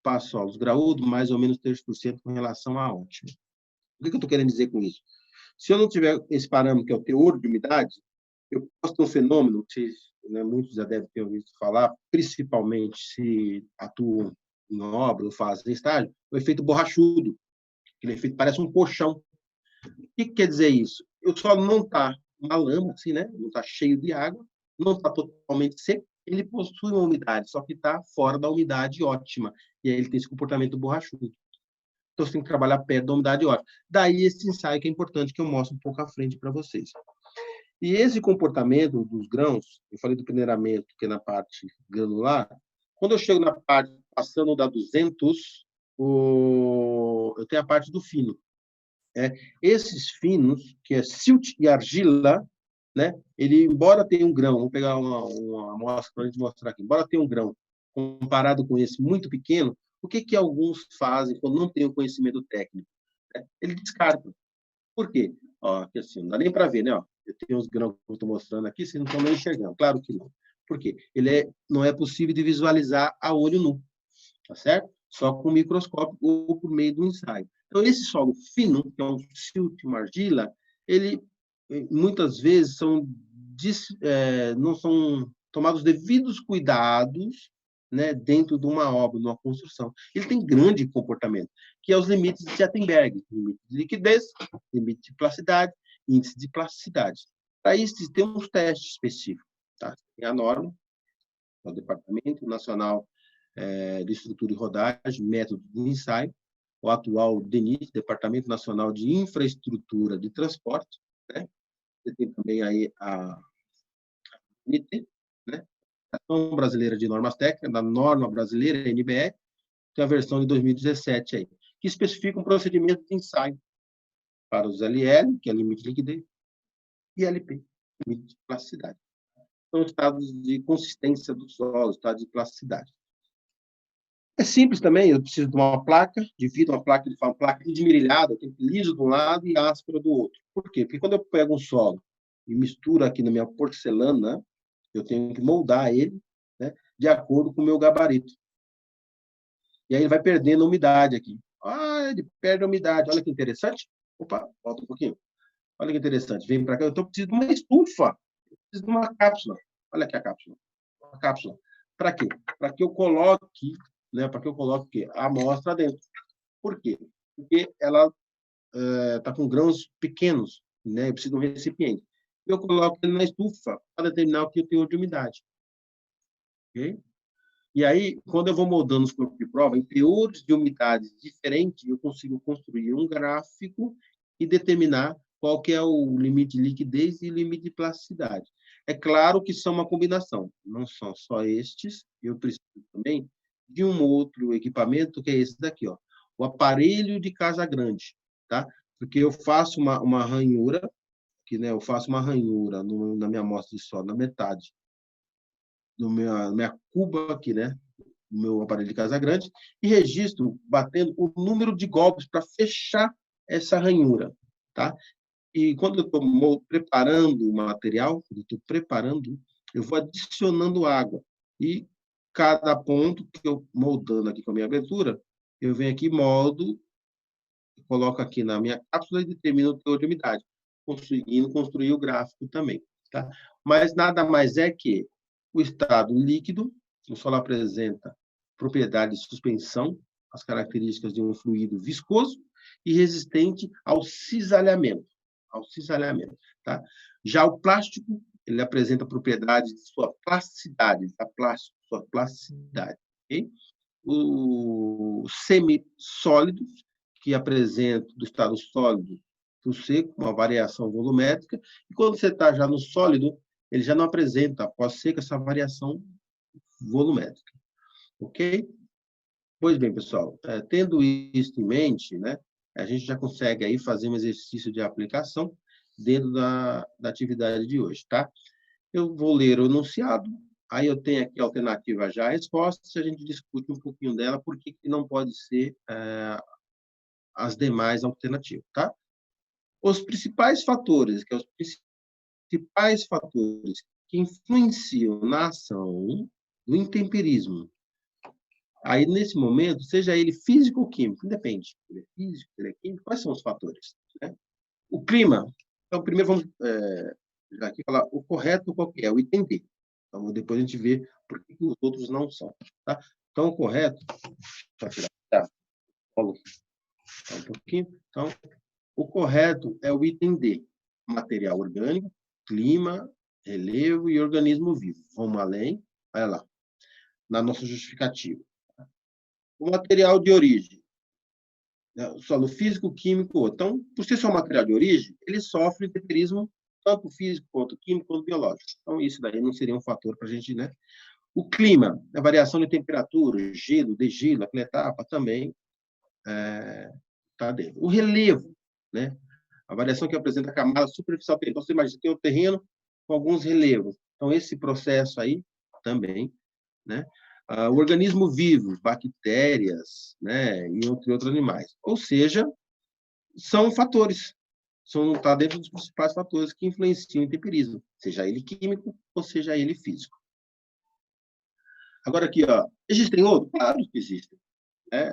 Para solos graúdos, mais ou menos 3% com relação à ótima. O que eu estou querendo dizer com isso? Se eu não tiver esse parâmetro, que é o teor de umidade, eu posso ter um fenômeno que muitos já devem ter ouvido falar, principalmente se atuam em obra ou fazem estágio, o efeito borrachudo. Aquele efeito parece um colchão. O que quer dizer isso? O solo não está uma lama, assim, né? Não está cheio de água, não está totalmente seco, ele possui uma umidade, só que está fora da umidade ótima. E aí ele tem esse comportamento borrachudo. Então, você tem que trabalhar perto da umidade ótima. Daí esse ensaio que é importante, que eu mostro um pouco à frente para vocês. E esse comportamento dos grãos, eu falei do peneiramento, que é na parte granular, quando eu chego na parte passando da 200, eu tenho a parte do fino. Esses finos, que é silt e argila, né? Ele, embora tenha um grão, vou pegar uma amostra para a gente mostrar aqui, embora tenha um grão comparado com esse muito pequeno, o que alguns fazem quando não têm o conhecimento técnico? Ele descarta. Por quê? Ó, aqui assim, não dá nem para ver, né? Ó, eu tenho os grãos que eu estou mostrando aqui, vocês não estão nem enxergando. Claro que não. Por quê? Não é possível de visualizar a olho nu, tá certo? Só com o microscópio ou por meio do ensaio. Então, esse solo fino, que é um silt, uma argila, ele muitas vezes não são tomados devidos cuidados, né, dentro de uma obra, de uma construção. Ele tem grande comportamento, que é os limites de Shettenberg, limite de liquidez, limite de plasticidade, índice de plasticidade. Para isso, tem uns testes específicos. Tá? Tem a norma, é o Departamento Nacional de Estrutura e Rodagem, Método de Ensaio, o atual DENIT, Departamento Nacional de Infraestrutura de Transporte, né? Você tem também aí a NT, né? Associação Brasileira de Normas Técnicas, da norma brasileira, NBR, tem a versão de 2017 aí, que especifica um procedimento de ensaio para os LL, que é limite de liquidez, e LP, limite de plasticidade. São estados de consistência do solo, estado de plasticidade. É simples também, eu preciso de uma placa de vidro, uma placa desmirilhada, liso de um lado e áspera do outro. Por quê? Porque quando eu pego um solo e misturo aqui na minha porcelana, eu tenho que moldar ele, né, de acordo com o meu gabarito. E aí ele vai perdendo a umidade aqui. Ah, ele perde a umidade. Olha que interessante. Opa, volta um pouquinho. Olha que interessante. Vem para cá. Eu preciso de uma estufa. Eu preciso de uma cápsula. Olha aqui a cápsula. Uma cápsula. Para quê? Para que eu coloque, né? Para que eu coloque a amostra dentro. Por quê? Porque ela está com grãos pequenos, né? Eu preciso de um recipiente. Eu coloco ele na estufa para determinar o que eu tenho de umidade. Ok? E aí, quando eu vou moldando os corpos de prova, em teores de umidades diferentes, eu consigo construir um gráfico e determinar qual que é o limite de liquidez e limite de plasticidade. É claro que são uma combinação, não são só estes, eu preciso também de um outro equipamento, que é esse daqui, ó, o aparelho de casa grande, tá? Porque eu faço uma ranhura, que, né, eu faço uma ranhura na minha amostra de solo, na metade, minha cuba aqui, né? No meu aparelho de casa grande, e registro batendo o número de golpes para fechar essa ranhura, tá? E quando eu estou preparando o material, eu vou adicionando água. E cada ponto que eu moldando aqui com a minha abertura, eu venho aqui, moldo, coloco aqui na minha cápsula e determino o teor de umidade, conseguindo construir o gráfico também, tá? Mas nada mais é que o estado líquido, o solo apresenta propriedade de suspensão, as características de um fluido viscoso e resistente ao cisalhamento, tá? Já o plástico, ele apresenta propriedades de sua plasticidade, sua plasticidade, ok? Os semissólidos, que apresentam do estado sólido para o seco, uma variação volumétrica, e quando você está já no sólido, ele já não apresenta, após seca, essa variação volumétrica. Ok? Pois bem, pessoal, tendo isso em mente, né, a gente já consegue aí fazer um exercício de aplicação dentro da atividade de hoje, tá? Eu vou ler o enunciado, aí eu tenho aqui a alternativa já a resposta, se a gente discute um pouquinho dela, por que não pode ser as demais alternativas, tá? Os principais fatores, que influenciam na ação do intemperismo. Aí, nesse momento, seja ele físico ou químico, independe. Ele é físico, ele é químico, quais são os fatores? Né? O clima. Então, primeiro vamos aqui falar o correto qual que é, o item D. Então, depois a gente vê por que os outros não são. Tá? Então, o correto... Tá. Um pouquinho. Então, o correto é o item D. Material orgânico, clima, relevo e organismo vivo. Vamos além. Olha lá. Na nossa justificativa. O material de origem. né? O solo físico, químico. Então, por ser só um material de origem, ele sofre temperismo tanto físico, quanto químico, quanto biológico. Então, isso daí não seria um fator para a gente, né? O clima, a variação de temperatura, gelo, degelo, aquela etapa também está dentro. O relevo, né? A variação que apresenta a camada superficial. Então, você imagina, tem o terreno com alguns relevos. Então, esse processo aí também, né? O organismo vivo, bactérias, né? E outros animais. Ou seja, são fatores, está dentro dos principais fatores que influenciam o temperismo, seja ele químico ou seja ele físico. Agora aqui, ó, existem outros? Claro que existem. Né?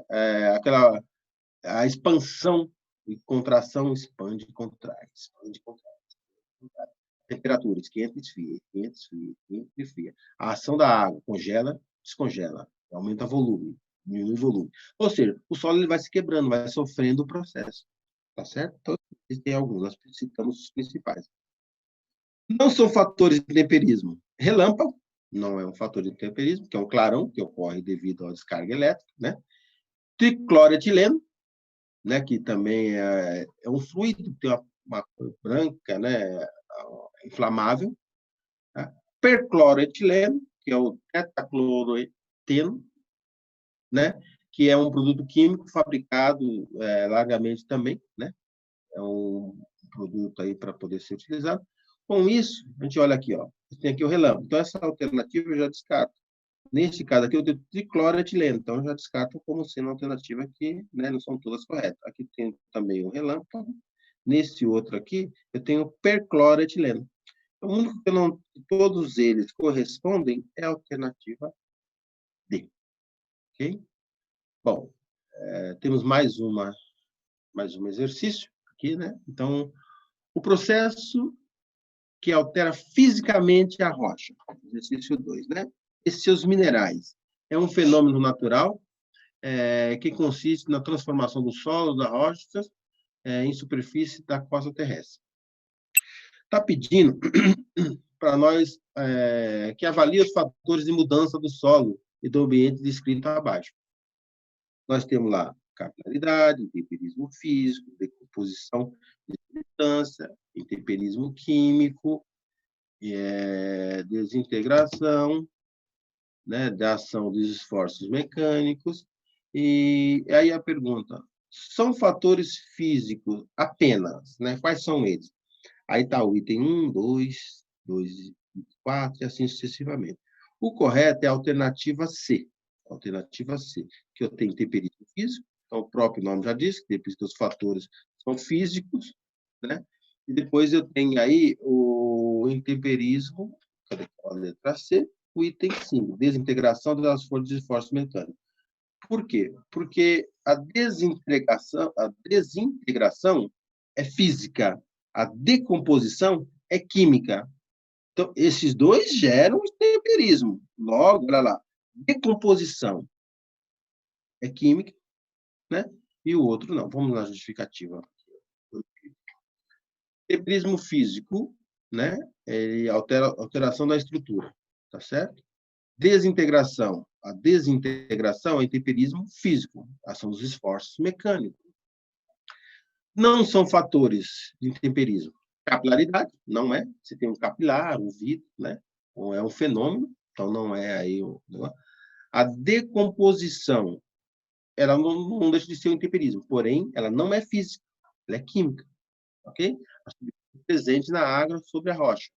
A expansão e contração expande e contrai, expande e contrai. Temperatura, esquenta e esfria, esquenta, esfria, esquenta e esfria. A ação da água, congela, descongela, aumenta o volume, diminui o volume. Ou seja, o solo ele vai se quebrando, vai sofrendo o processo. Tá certo? Então, existem alguns, nós citamos os principais. Não são fatores de temperismo. Relâmpago não é um fator de temperismo, que é um clarão que ocorre devido à descarga elétrica, né? Tricloretileno, né, que também é um fluido que tem uma cor branca, né, inflamável. Tá? Percloretileno, que é o tetacloroeteno, né, que é um produto químico fabricado largamente também, né? É um produto aí para poder ser utilizado. Com isso, a gente olha aqui, ó, tem aqui o relâmpago. Então, essa alternativa eu já descarto. Neste caso aqui, eu tenho tricloretileno, então eu já descarto como sendo uma alternativa que, né, não são todas corretas. Aqui tem também o relâmpago. Nesse outro aqui, eu tenho percloretileno. O único que não todos eles correspondem é a alternativa D. Ok? Bom, temos mais um exercício aqui, né? Então, o processo que altera fisicamente a rocha. Exercício 2, né? Esses seus minerais. É um fenômeno natural que consiste na transformação do solo, das rochas, em superfície da costa terrestre. Está pedindo para nós que avalie os fatores de mudança do solo e do ambiente descrito abaixo. Nós temos lá capilaridade, temperismo físico, decomposição de substância, temperismo químico, desintegração, né, da ação dos esforços mecânicos. E aí a pergunta, são fatores físicos apenas, né? Quais são eles? Aí está o item 1, 2, 4 e assim sucessivamente. O correto é a alternativa C. Alternativa C, que eu tenho temperismo físico, então o próprio nome já diz, que os fatores são físicos, né? E depois eu tenho aí o intemperismo, cadê a letra C? O item 5, desintegração das forças de esforço mecânico. Por quê? Porque a desintegração é física, a decomposição é química. Então, esses dois geram temperismo. Logo, olha lá, decomposição é química, né? E o outro não. Vamos na justificativa. Temperismo físico, né? Ele alteração da estrutura, tá certo? Desintegração. A desintegração é temperismo físico, ação dos esforços mecânicos. Não são fatores de temperismo. Capilaridade, não é. Você tem um capilar, um vidro, né? Ou é um fenômeno, então não é aí o. A decomposição, ela não deixa de ser um temperismo, porém, ela não é física, ela é química, ok? Presente na água sobre a rocha,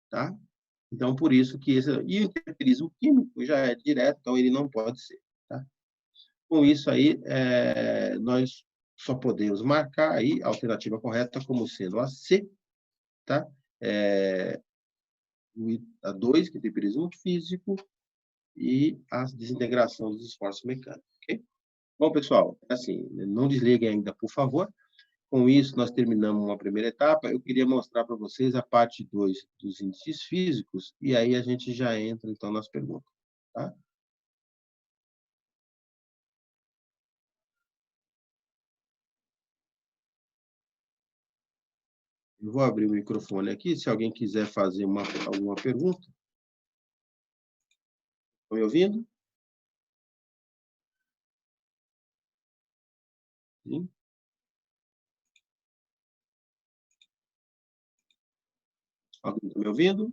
tá? Então, por isso que esse... E o temperismo químico já é direto, então ele não pode ser, tá? Com isso aí, nós só podemos marcar aí a alternativa correta como sendo a C, tá? A 2, que é temperismo físico, e a desintegração dos esforços mecânicos, ok? Bom, pessoal, assim, não desliguem ainda, por favor. Com isso, nós terminamos uma primeira etapa. Eu queria mostrar para vocês a parte 2 dos índices físicos, e aí a gente já entra, então, nas perguntas, tá? Eu vou abrir o microfone aqui, se alguém quiser fazer alguma pergunta. Estão me ouvindo? Sim? Alguém está me ouvindo?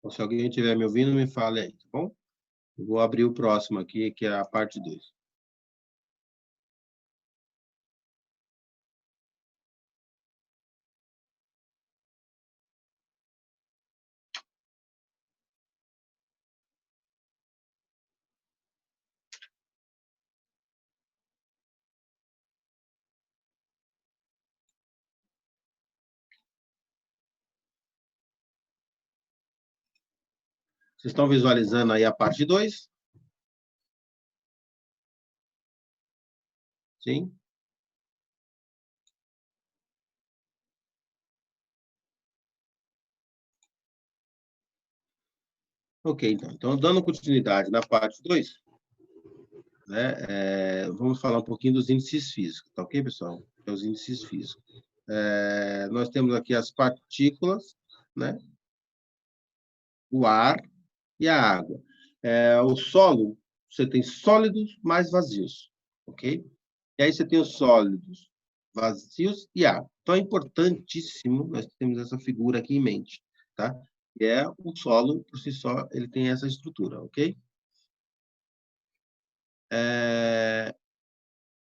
Ou se alguém estiver me ouvindo, me fale aí, tá bom? Eu vou abrir o próximo aqui, que é a parte 2. Vocês estão visualizando aí a parte 2? Sim? Ok, então. Então, dando continuidade na parte 2, né, vamos falar um pouquinho dos índices físicos, tá ok, pessoal? É os índices físicos. Nós temos aqui as partículas, né, o ar e a água. O solo, você tem sólidos mais vazios, ok? E aí você tem os sólidos, vazios e água. Então, é importantíssimo nós temos essa figura aqui em mente, tá? Que é o solo, por si só, ele tem essa estrutura, ok?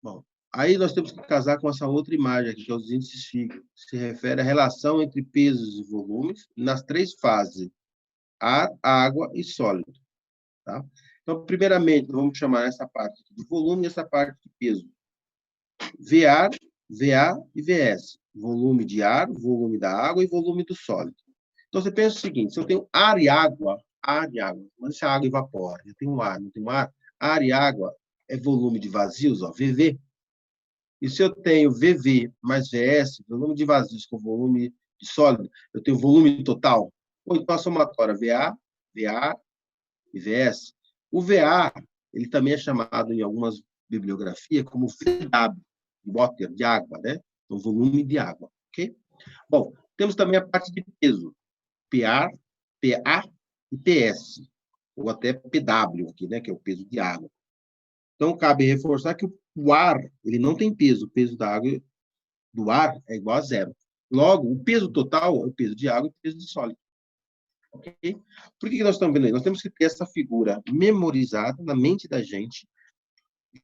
Bom, aí nós temos que casar com essa outra imagem aqui, que é os índices físicos, que se refere à relação entre pesos e volumes nas 3 fases, ar, água e sólido, tá? Então, primeiramente, vamos chamar essa parte de volume e essa parte de peso. VAR, VA e VS. Volume de ar, volume da água e volume do sólido. Então, você pensa o seguinte, se eu tenho ar e água, mas se a água evapora, eu tenho ar, não tenho ar e água é volume de vazios, ó, VV. E se eu tenho VV mais VS, volume de vazios com volume de sólido, eu tenho volume total. Ou então a somatória VA e VS. O VA, ele também é chamado em algumas bibliografias como VW, water, de água, né? Então, volume de água, ok? Bom, temos também a parte de peso, PA, PA e PS, ou até PW aqui, né? Que é o peso de água. Então, cabe reforçar que o ar, ele não tem peso. O peso da água, do ar é igual a zero. Logo, o peso total é o peso de água e o peso de sólido. Okay? Por que nós estamos vendo aí? Nós temos que ter essa figura memorizada na mente da gente,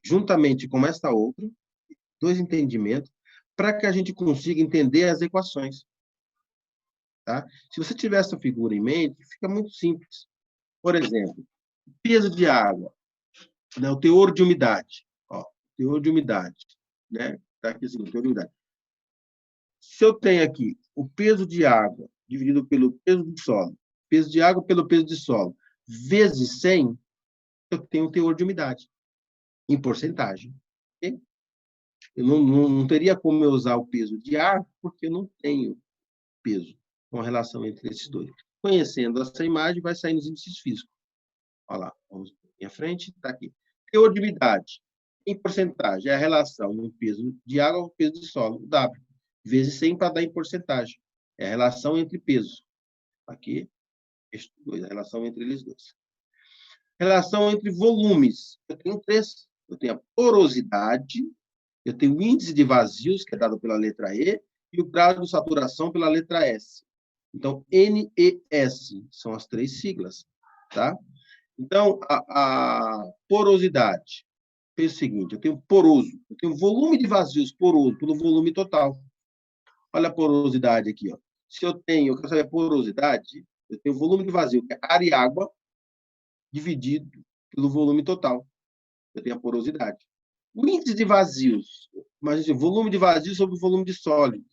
juntamente com esta outra, 2 entendimentos, para que a gente consiga entender as equações. Tá? Se você tiver essa figura em mente, fica muito simples. Por exemplo, peso de água, né? O teor de umidade. Ó, teor de umidade. Né? Tá aqui assim, teor de umidade. Se eu tenho aqui o peso de água dividido pelo peso do solo, peso de água pelo peso de solo, vezes 100, eu tenho o teor de umidade, em porcentagem. Okay? Eu não teria como eu usar o peso de ar, porque eu não tenho peso com a relação entre esses dois. Conhecendo essa imagem, vai sair nos índices físicos. Olha lá, vamos para minha frente, está aqui. Teor de umidade, em porcentagem, é a relação do peso de água ao peso de solo, o W, vezes 100 para dar em porcentagem. É a relação entre pesos. Aqui, a relação entre eles dois. Relação entre volumes. Eu tenho 3. Eu tenho a porosidade, eu tenho o índice de vazios, que é dado pela letra E, e o grau de saturação pela letra S. Então, NES são as 3 siglas. Tá? Então, a porosidade. Pensa o seguinte, eu tenho poroso, eu tenho volume de vazios poroso pelo volume total. Olha a porosidade aqui. Ó. Se eu quero saber a porosidade, eu tenho volume de vazio, que é ar e água, dividido pelo volume total. Eu tenho a porosidade. O índice de vazios, imagina, volume de vazios sobre o volume de sólidos.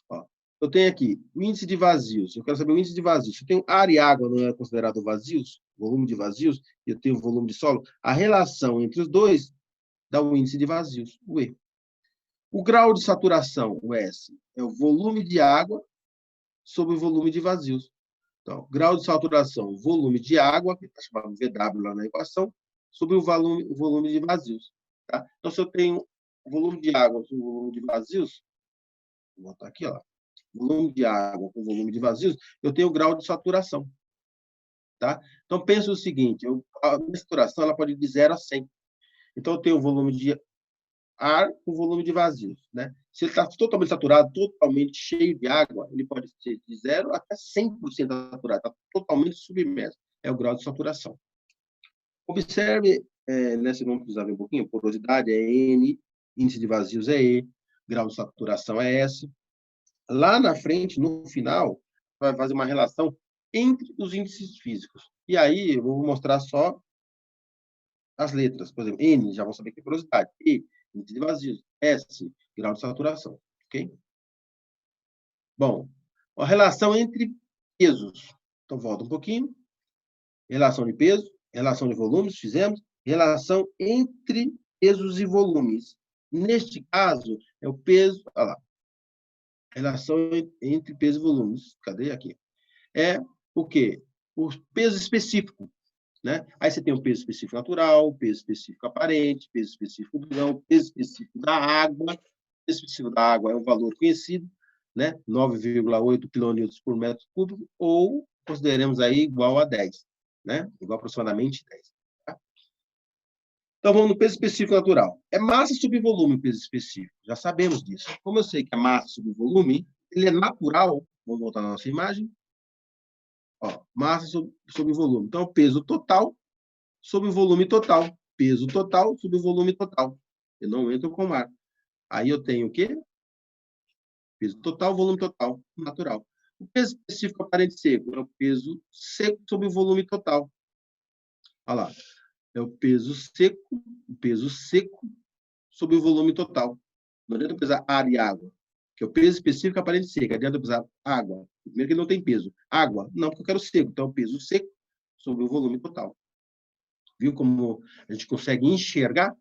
Ó, eu tenho aqui o índice de vazios, eu quero saber o índice de vazios. Se eu tenho ar e água, não é considerado vazios, volume de vazios, e eu tenho volume de solo, a relação entre os dois dá o índice de vazios, o E. O grau de saturação, o S, é o volume de água sobre o volume de vazios. Então, grau de saturação, volume de água, que está chamado VW lá na equação, sobre o volume de vazios. Tá? Então, se eu tenho o volume de água sobre o volume de vazios, vou botar aqui, ó, volume de água com volume de vazios, eu tenho o grau de saturação. Tá? Então, pensa o seguinte, a minha saturação ela pode ir de 0 a 100. Então, eu tenho o volume de ar com volume de vazios. Né? Se ele está totalmente saturado, totalmente cheio de água, ele pode ser de 0 até 100% saturado, está totalmente submerso. É o grau de saturação. Observe, nesse vamos precisar ver um pouquinho, porosidade é N, índice de vazios é E, grau de saturação é S. Lá na frente, no final, vai fazer uma relação entre os índices físicos. E aí, eu vou mostrar só as letras. Por exemplo, N, já vão saber que é porosidade. E, índice de vazios. S, grau de saturação. Ok? Bom, a relação entre pesos. Então, volta um pouquinho. Relação de peso, relação de volumes, fizemos. Relação entre pesos e volumes. Neste caso, é o peso... Olha lá. Relação entre peso e volumes. Cadê aqui? É o quê? O peso específico. Né? Aí você tem o peso específico natural, o peso específico aparente, peso específico do grão, o peso específico da água. O peso específico da água é um valor conhecido, né? 9,8 kN por metro cúbico, ou consideremos aí igual a 10, né? Igual aproximadamente 10. Tá? Então, vamos no peso específico natural. É massa sobre volume, peso específico. Já sabemos disso. Como eu sei que é massa sobre volume, ele é natural. Vamos voltar na nossa imagem. Ó, massa sobre volume. Então, peso total sobre o volume total. Peso total sobre o volume total. Eu não entro com ar. Aí eu tenho o quê? Peso total, volume total, natural. O peso específico aparente seco é o peso seco sobre o volume total. Olha lá. É o peso seco sobre o volume total. Não adianta pesar ar e água, que é o peso específico aparente seco. Adianta pesar água. Primeiro que ele não tem peso. Água, não, porque eu quero seco. Então, o peso seco sobre o volume total. Viu como a gente consegue enxergar?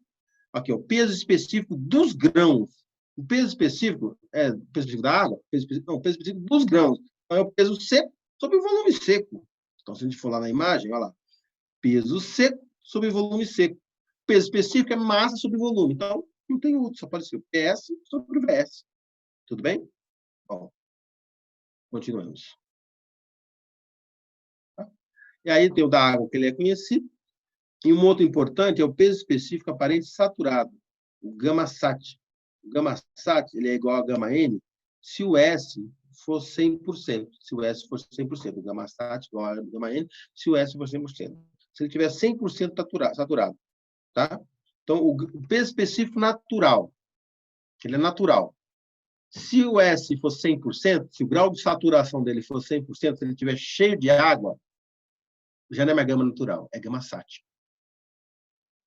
Aqui, o peso específico dos grãos. O peso específico é o peso específico da água? Não, o peso específico dos grãos. Então, é o peso seco sobre o volume seco. Então, se a gente for lá na imagem, olha lá. Peso seco sobre volume seco. O peso específico é massa sobre volume. Então, não tem outro, só pode ser o PS sobre o VS. Tudo bem? Bom, continuamos. E aí tem o da água, que ele é conhecido. E um outro importante é o peso específico aparente saturado, o gama-sat. O gama-sat ele é igual a gama-N se o S for 100%. Se o S for 100%. O gama-sat igual a gama-N se o S for 100%. Se ele tiver 100% saturado. Tá? Então, o peso específico natural, ele é natural. Se o S for 100%, se o grau de saturação dele for 100%, se ele estiver cheio de água, já não é mais gama natural, é gama-sat.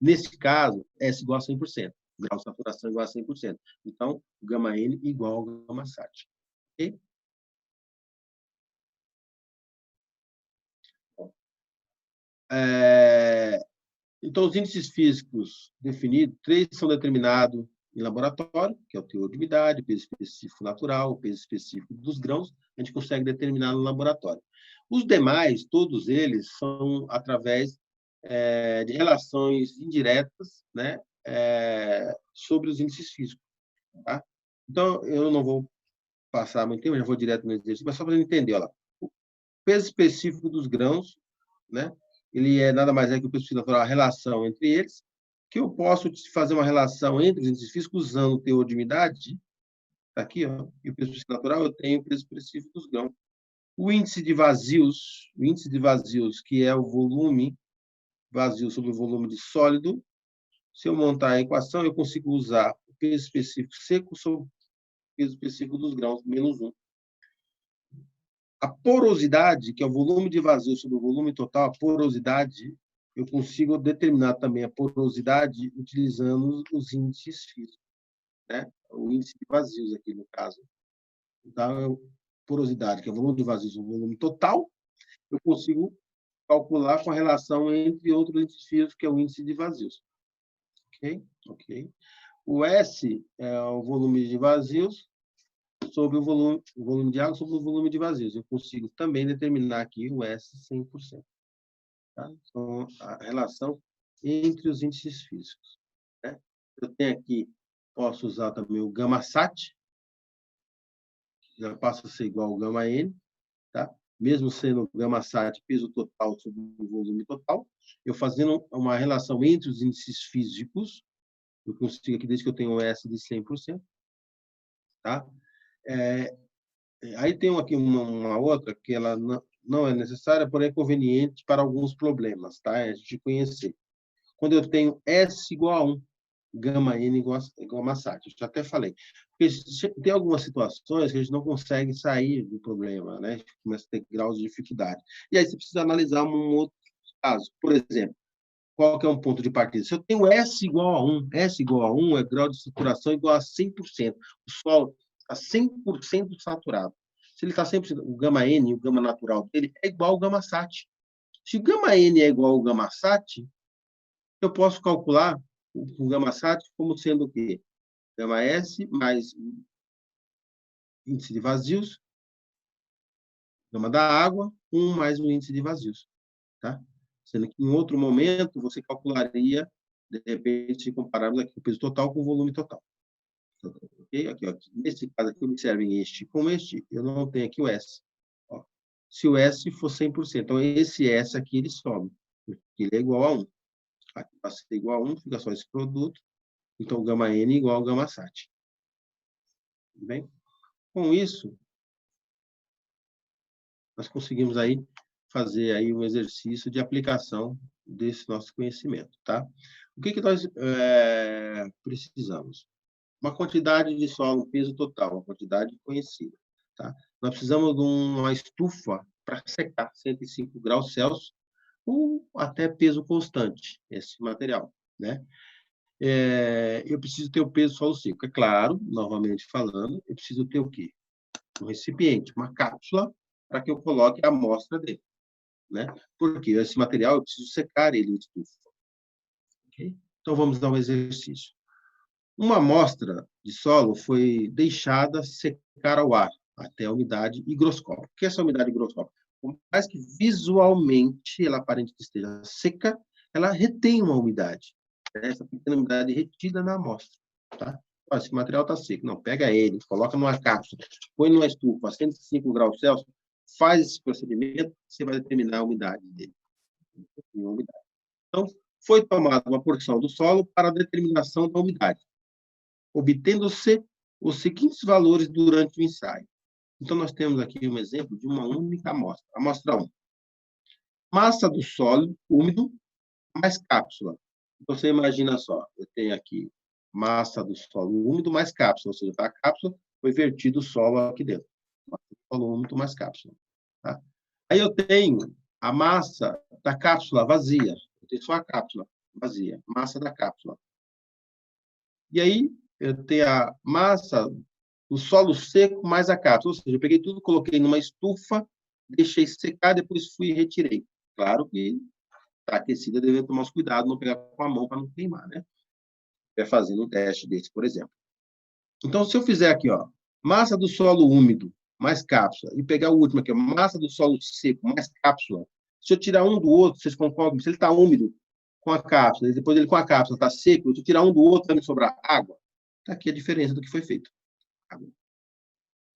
Nesse caso, S igual a 100%. O grau de saturação igual a 100%. Então, o γN igual ao γsat. Ok? Então, os índices físicos definidos, 3 são determinados em laboratório, que é o teor de umidade, o peso específico natural, o peso específico dos grãos, a gente consegue determinar no laboratório. Os demais, todos eles, são através de relações indiretas, né, sobre os índices físicos. Tá? Então, eu não vou passar muito tempo, já vou direto no exercício, mas só para entender, olha lá. O peso específico dos grãos, né? Ele é nada mais que o peso específico natural, a relação entre eles, que eu posso fazer uma relação entre os índices físicos usando o teor de umidade, tá aqui, ó, e o peso específico natural, eu tenho o peso específico dos grãos. O índice de vazios, que é o volume vazio sobre o volume de sólido, se eu montar a equação, eu consigo usar o peso específico seco sobre o peso específico dos grãos, menos 1. A porosidade, que é o volume de vazio sobre o volume total, a porosidade, eu consigo determinar também a porosidade utilizando os índices físicos, né? O índice de vazios aqui, no caso. Então, porosidade, que é o volume de vazios sobre o volume total, eu consigo calcular com a relação entre outros índices físicos, que é o índice de vazios. Ok? O S é o volume de vazios sobre o volume de água sobre o volume de vazios. Eu consigo também determinar aqui o S 100%. Tá? Então, a relação entre os índices físicos, né? Eu tenho aqui, posso usar também o gama-sat, já passa a ser igual ao gama-n, tá? Mesmo sendo gama-sat peso total sobre o volume total, eu fazendo uma relação entre os índices físicos, eu consigo aqui, desde que eu tenho um S de 100%, tá? Aí tem aqui uma outra que ela não é necessária, porém é conveniente para alguns problemas, tá? É a gente conhecer. Quando eu tenho S igual a 1, gama N igual a gama SAT. Eu já até falei. Porque tem algumas situações que a gente não consegue sair do problema, né? Começa a ter graus de dificuldade. E aí você precisa analisar um outro caso. Por exemplo, qual que é um ponto de partida? Se eu tenho S igual a 1, S igual a 1 é grau de saturação igual a 100%. O solo está 100% saturado. Se ele está 100%, o gama N, o gama natural dele, é igual ao gama SAT. Se o gama N é igual ao gama SAT, eu posso calcular o gama SAT como sendo o quê? Gama S mais índice de vazios, gama da água, 1 mais o índice de vazios. Tá? Sendo que em outro momento você calcularia, de repente, compararmos aqui o peso total com o volume total. Okay? Aqui, ó. Nesse caso aqui, observem este com este, eu não tenho aqui o S. Ó. Se o S for 100%, então esse S aqui ele some, porque ele é igual a 1. Aqui passa a ser igual a 1, fica só esse produto. Então, o gama N igual ao gama SAT. Tudo bem? Com isso, nós conseguimos aí fazer aí um exercício de aplicação desse nosso conhecimento, tá? O que nós precisamos? Uma quantidade de solo, um peso total, uma quantidade conhecida, tá? Nós precisamos de uma estufa para secar 105 graus Celsius ou até peso constante, esse material, né? Eu preciso ter o peso solo seco. É claro, novamente falando, eu preciso ter o quê? Um recipiente, uma cápsula, para que eu coloque a amostra dele, né? Porque esse material eu preciso secar ele em estufa. Okay? Então, vamos dar um exercício. Uma amostra de solo foi deixada secar ao ar, até a umidade higroscópica. O que é essa umidade higroscópica? Por mais que visualmente ela aparente que esteja seca, ela retém uma umidade. Essa pequena umidade retida na amostra. Tá? Esse material está seco. Não, pega ele, coloca numa cápsula, põe numa estufa a 105 graus Celsius, faz esse procedimento, você vai determinar a umidade dele. Então, foi tomada uma porção do solo para a determinação da umidade, obtendo-se os seguintes valores durante o ensaio. Então, nós temos aqui um exemplo de uma única amostra. Amostra 1. Massa do solo úmido mais cápsula. Então, você imagina só, eu tenho aqui massa do solo úmido mais cápsula, ou seja, a cápsula foi vertido o solo aqui dentro. Massa do solo úmido mais cápsula. Tá? Aí eu tenho a massa da cápsula vazia. Eu tenho só a cápsula vazia, massa da cápsula. E aí eu tenho a massa do solo seco mais a cápsula. Ou seja, eu peguei tudo, coloquei numa estufa, deixei secar, depois fui e retirei. Claro que está aquecida, deve tomar cuidado, não pegar com a mão para não queimar, né? Estiver fazendo um teste desse, por exemplo. Então, se eu fizer aqui, ó, massa do solo úmido mais cápsula, e pegar o último aqui, ó, massa do solo seco mais cápsula, se eu tirar um do outro, vocês concordam? Se ele está úmido com a cápsula, e depois ele com a cápsula está seco, se eu tirar um do outro, vai me sobrar água. Está aqui a diferença do que foi feito.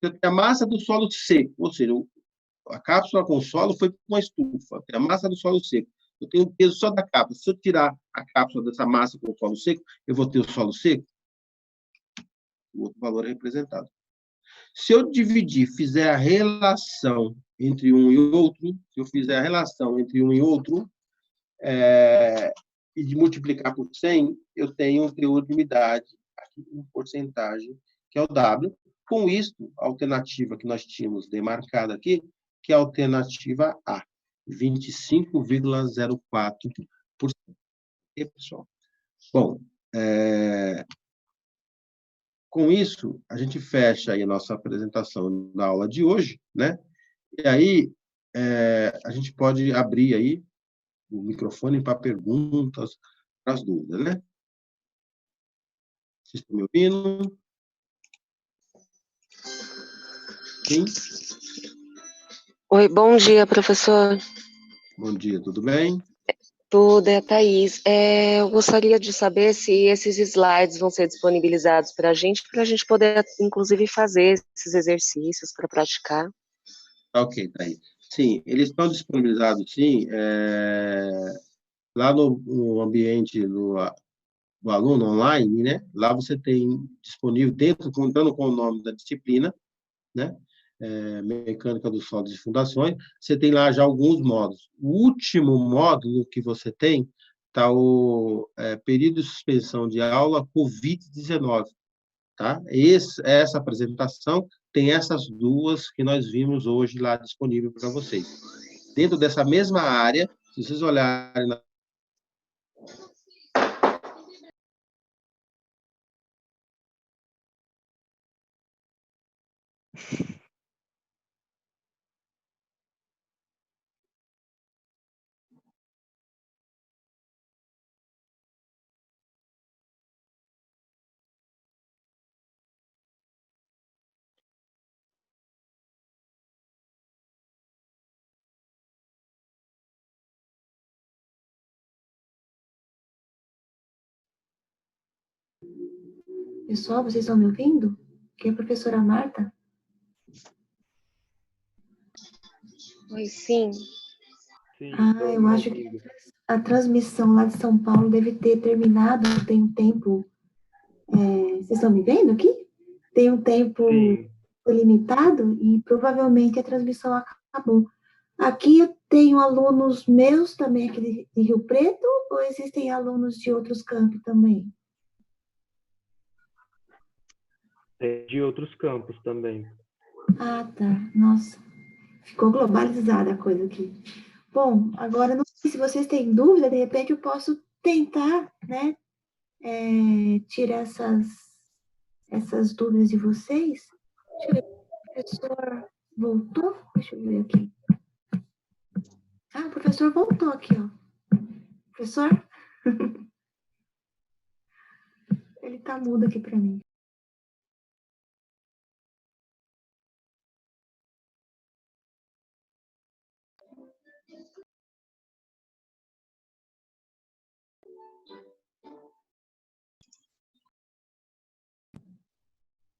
Eu tenho a massa do solo seco, ou seja, a cápsula com o solo foi com a estufa. A massa do solo seco. Eu tenho o peso só da cápsula. Se eu tirar a cápsula dessa massa com o solo seco, eu vou ter o solo seco. O outro valor é representado. Se eu dividir, fizer a relação entre um e outro, se eu fizer a relação entre um e outro, e de multiplicar por 100, eu tenho um teor de umidade, aqui em porcentagem, que é o W. Com isso, a alternativa que nós tínhamos demarcada aqui, que é a alternativa A, 25,04%. E, pessoal? Bom, com isso, a gente fecha aí a nossa apresentação da aula de hoje, né? E aí, a gente pode abrir aí o microfone para perguntas, para as dúvidas, né? Vocês estão me ouvindo? Sim? Oi, bom dia, professor. Bom dia, tudo bem? Tudo, é a Thaís. Eu gostaria de saber se esses slides vão ser disponibilizados para a gente poder, inclusive, fazer esses exercícios para praticar. Ok, tá aí. Sim, eles estão disponibilizados, sim, lá no ambiente do aluno online, né? Lá você tem disponível, dentro, contando com o nome da disciplina, né? Mecânica dos Sólidos e Fundações, você tem lá já alguns módulos. O último módulo que você tem está o período de suspensão de aula COVID-19, tá? Essa apresentação tem essas duas que nós vimos hoje lá disponível para vocês. Dentro dessa mesma área, se vocês olharem na Pessoal, vocês estão me ouvindo? Aqui é a professora Marta. Oi, sim. Sim, Eu acho que a transmissão lá de São Paulo deve ter terminado, tem um tempo... vocês estão me vendo aqui? Tem um tempo sim. limitado e provavelmente a transmissão acabou. Aqui eu tenho alunos meus também aqui de Rio Preto ou existem alunos de outros campos também? De outros campos também. Ah, tá. Nossa, ficou globalizada a coisa aqui. Bom, agora não sei se vocês têm dúvida, de repente eu posso tentar, né, tirar essas dúvidas de vocês. Deixa eu ver, o professor voltou? Deixa eu ver aqui. O professor voltou aqui, ó. Professor? Ele tá mudo aqui para mim.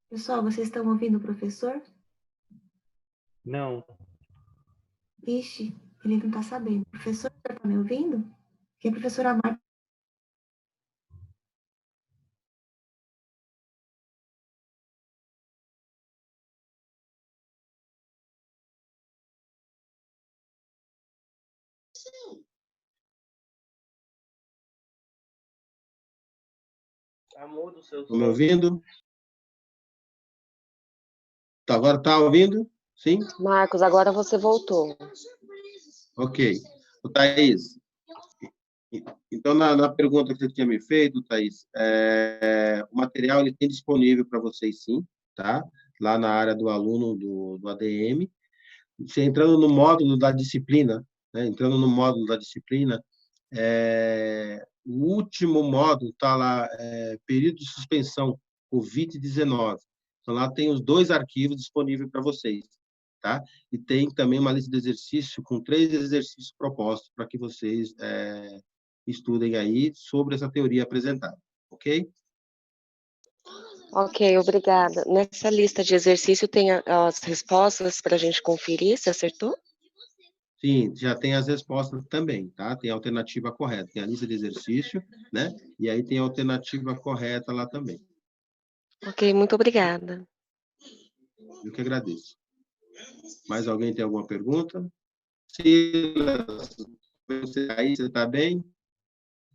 Pessoal, vocês estão ouvindo o professor? Não. Ixi, ele não tá sabendo. Professor, você tá me ouvindo? Aqui é a professora Marta. Estão me ouvindo? Agora está ouvindo? Sim? Marcos, agora você voltou. Ok. O Thaís, então, na pergunta que você tinha me feito, Thaís, o material ele tem disponível para vocês, sim, tá? Lá na área do aluno do ADM. Você entrando no módulo da disciplina, né? Entrando no módulo da disciplina, o último módulo está lá, período de suspensão, COVID-19. Então, lá tem os 2 arquivos disponíveis para vocês, tá? E tem também uma lista de exercício com 3 exercícios propostos para que vocês estudem aí sobre essa teoria apresentada, ok? Ok, obrigada. Nessa lista de exercício tem as respostas para a gente conferir, se acertou? Sim, já tem as respostas também, tá? Tem a alternativa correta, tem a lista de exercício, né? E aí tem a alternativa correta lá também. Ok, muito obrigada. Eu que agradeço. Mais alguém tem alguma pergunta? Silas, você está bem?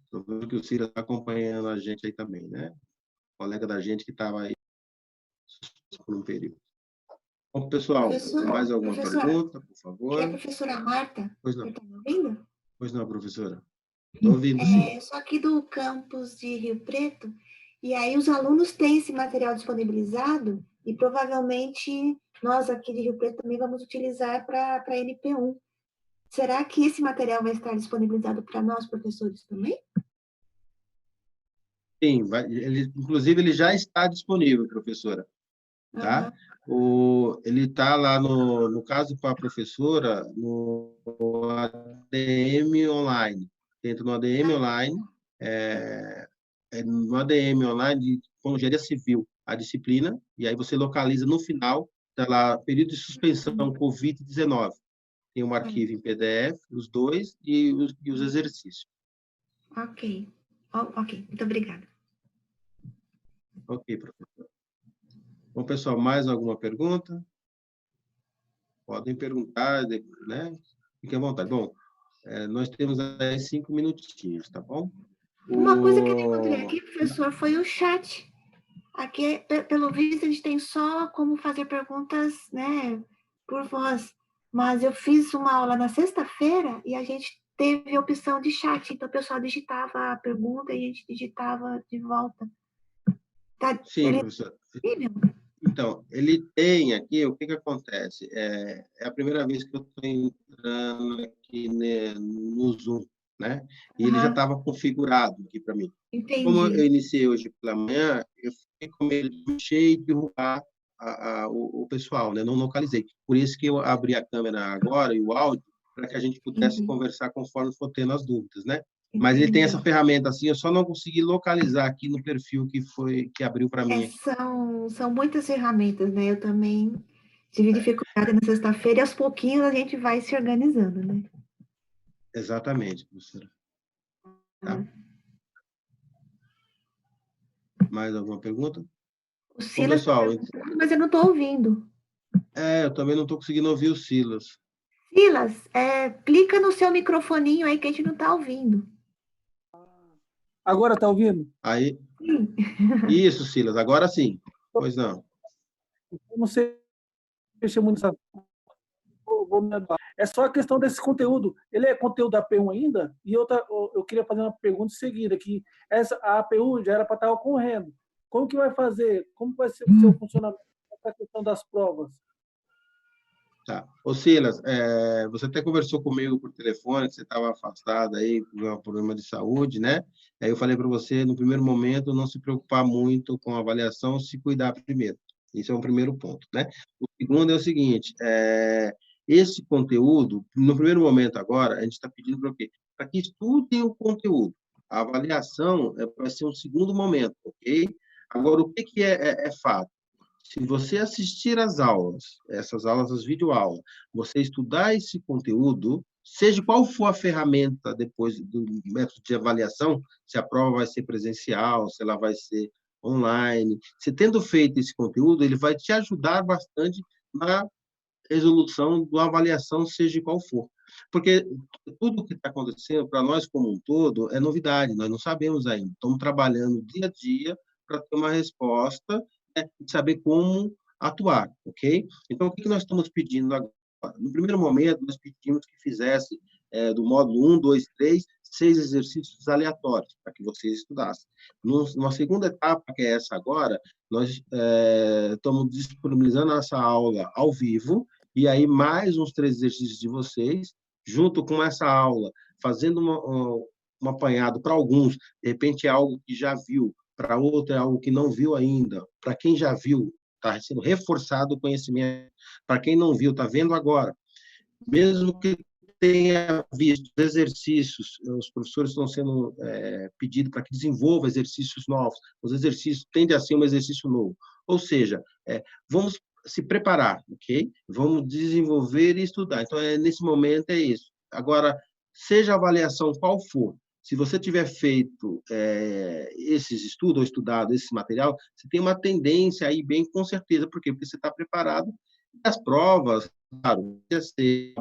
Estou vendo que o Silas está acompanhando a gente aí também, né? Colega da gente que estava aí por um período. Bom, pessoal, mais alguma pergunta, por favor? Aqui é a professora Marta. Pois não. Você está me ouvindo? Pois não, professora. Estou ouvindo, sim. Eu sou aqui do campus de Rio Preto, e aí os alunos têm esse material disponibilizado, e provavelmente nós aqui de Rio Preto também vamos utilizar para a NP1. Será que esse material vai estar disponibilizado para nós, professores, também? Sim, inclusive ele já está disponível, professora, tá? Ele está lá, no caso para a professora, no ADM online, entra no ADM online, no ADM online de Engenharia Civil, a disciplina, e aí você localiza no final, tá lá, período de suspensão Covid-19. Tem um arquivo em PDF, os dois, e os exercícios. Ok. Ok, muito obrigada. Ok, professor. Bom, pessoal, mais alguma pergunta? Podem perguntar, né? Fiquem à vontade. Bom, nós temos aí 5 minutinhos, tá bom? Uma coisa que eu encontrei aqui, professor, foi o chat. Aqui, pelo visto, a gente tem só como fazer perguntas, né, por voz. Mas eu fiz uma aula na sexta-feira e a gente teve a opção de chat. Então, o pessoal digitava a pergunta e a gente digitava de volta. Sim, professor. Então, ele tem aqui, o que acontece? É a primeira vez que eu estou entrando aqui no Zoom, né? E ele já estava configurado aqui para mim. Entendi. Como eu iniciei hoje pela manhã, eu fiquei com medo de mexer e derrubar o pessoal, né? Não localizei. Por isso que eu abri a câmera agora e o áudio, para que a gente pudesse conversar conforme for tendo as dúvidas, né? Mas ele tem essa ferramenta assim, eu só não consegui localizar aqui no perfil que abriu para mim. São muitas ferramentas, né? Eu também tive dificuldade na sexta-feira e aos pouquinhos a gente vai se organizando, né? Exatamente, professora. Tá? Mais alguma pergunta? O Silas, bom, pessoal, mas eu não estou ouvindo. Eu também não estou conseguindo ouvir o Silas. Silas, clica no seu microfoninho aí que a gente não está ouvindo. Agora está ouvindo? Aí. Isso, Silas, agora sim. Pois não. Eu não sei mexer muito nessa. É só a questão desse conteúdo. Ele é conteúdo da APU ainda? E outra, eu queria fazer uma pergunta seguida, que a APU já era para estar ocorrendo. Como que vai fazer? Como vai ser o seu funcionamento essa questão das provas? Tá. Ô, Silas, você até conversou comigo por telefone, que você estava afastado aí por um problema de saúde, né? Aí eu falei para você, no primeiro momento, não se preocupar muito com a avaliação, se cuidar primeiro. Isso é um primeiro ponto, né? O segundo é o seguinte, esse conteúdo, no primeiro momento agora, a gente está pedindo para o quê? Para que estudem o conteúdo. A avaliação vai ser um segundo momento, ok? Agora, o que é fato? Se você assistir às aulas, essas aulas, as videoaulas, você estudar esse conteúdo, seja qual for a ferramenta depois do método de avaliação, se a prova vai ser presencial, se ela vai ser online, você tendo feito esse conteúdo, ele vai te ajudar bastante na resolução da avaliação, seja qual for. Porque tudo que está acontecendo, para nós como um todo, é novidade, nós não sabemos ainda. Estamos trabalhando dia a dia para ter uma resposta, saber como atuar, ok? Então, o que nós estamos pedindo agora? No primeiro momento, nós pedimos que fizesse, do módulo 1, 2, 3, 6 exercícios aleatórios, para que vocês estudassem. Numa segunda etapa, que é essa agora, nós estamos disponibilizando essa aula ao vivo, e aí mais uns 3 exercícios de vocês, junto com essa aula, fazendo um apanhado para alguns, de repente é algo que já viu, para outro é algo que não viu ainda. Para quem já viu, está sendo reforçado o conhecimento. Para quem não viu, está vendo agora. Mesmo que tenha visto exercícios, os professores estão sendo pedidos para que desenvolva exercícios novos. Os exercícios tendem a ser um exercício novo. Ou seja, vamos se preparar, ok? Vamos desenvolver e estudar. Então, nesse momento é isso. Agora, seja a avaliação qual for, se você tiver feito esses estudos ou estudado esse material, você tem uma tendência aí bem com certeza. Por quê? Porque você está preparado. As provas, claro, Acho que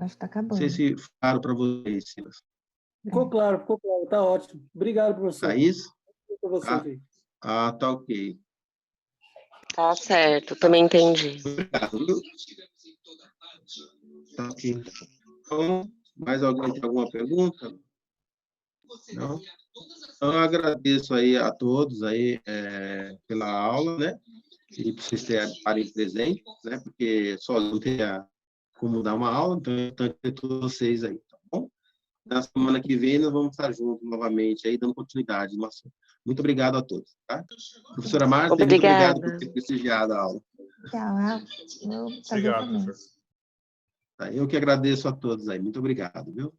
está acabando. Não sei se claro para vocês, Silas. Ficou claro, está ótimo. Obrigado, professor. Thaís? Você, tá ok. Tá certo, também entendi. Obrigado. Tá ok. Então, mais alguém tem alguma pergunta? Não? Então, eu agradeço aí a todos aí, pela aula, né? E por vocês estarem presentes, né? Porque só não teria como dar uma aula, então eu tenho que ter todos vocês aí, tá bom? Na semana que vem nós vamos estar juntos novamente aí, dando continuidade. Nossa, muito obrigado a todos, tá? Professora Marta, muito obrigado por ter prestigiado a aula. Tchau. Vou fazer Obrigado, também. professor. Tá, eu que agradeço a todos aí. Muito obrigado, viu?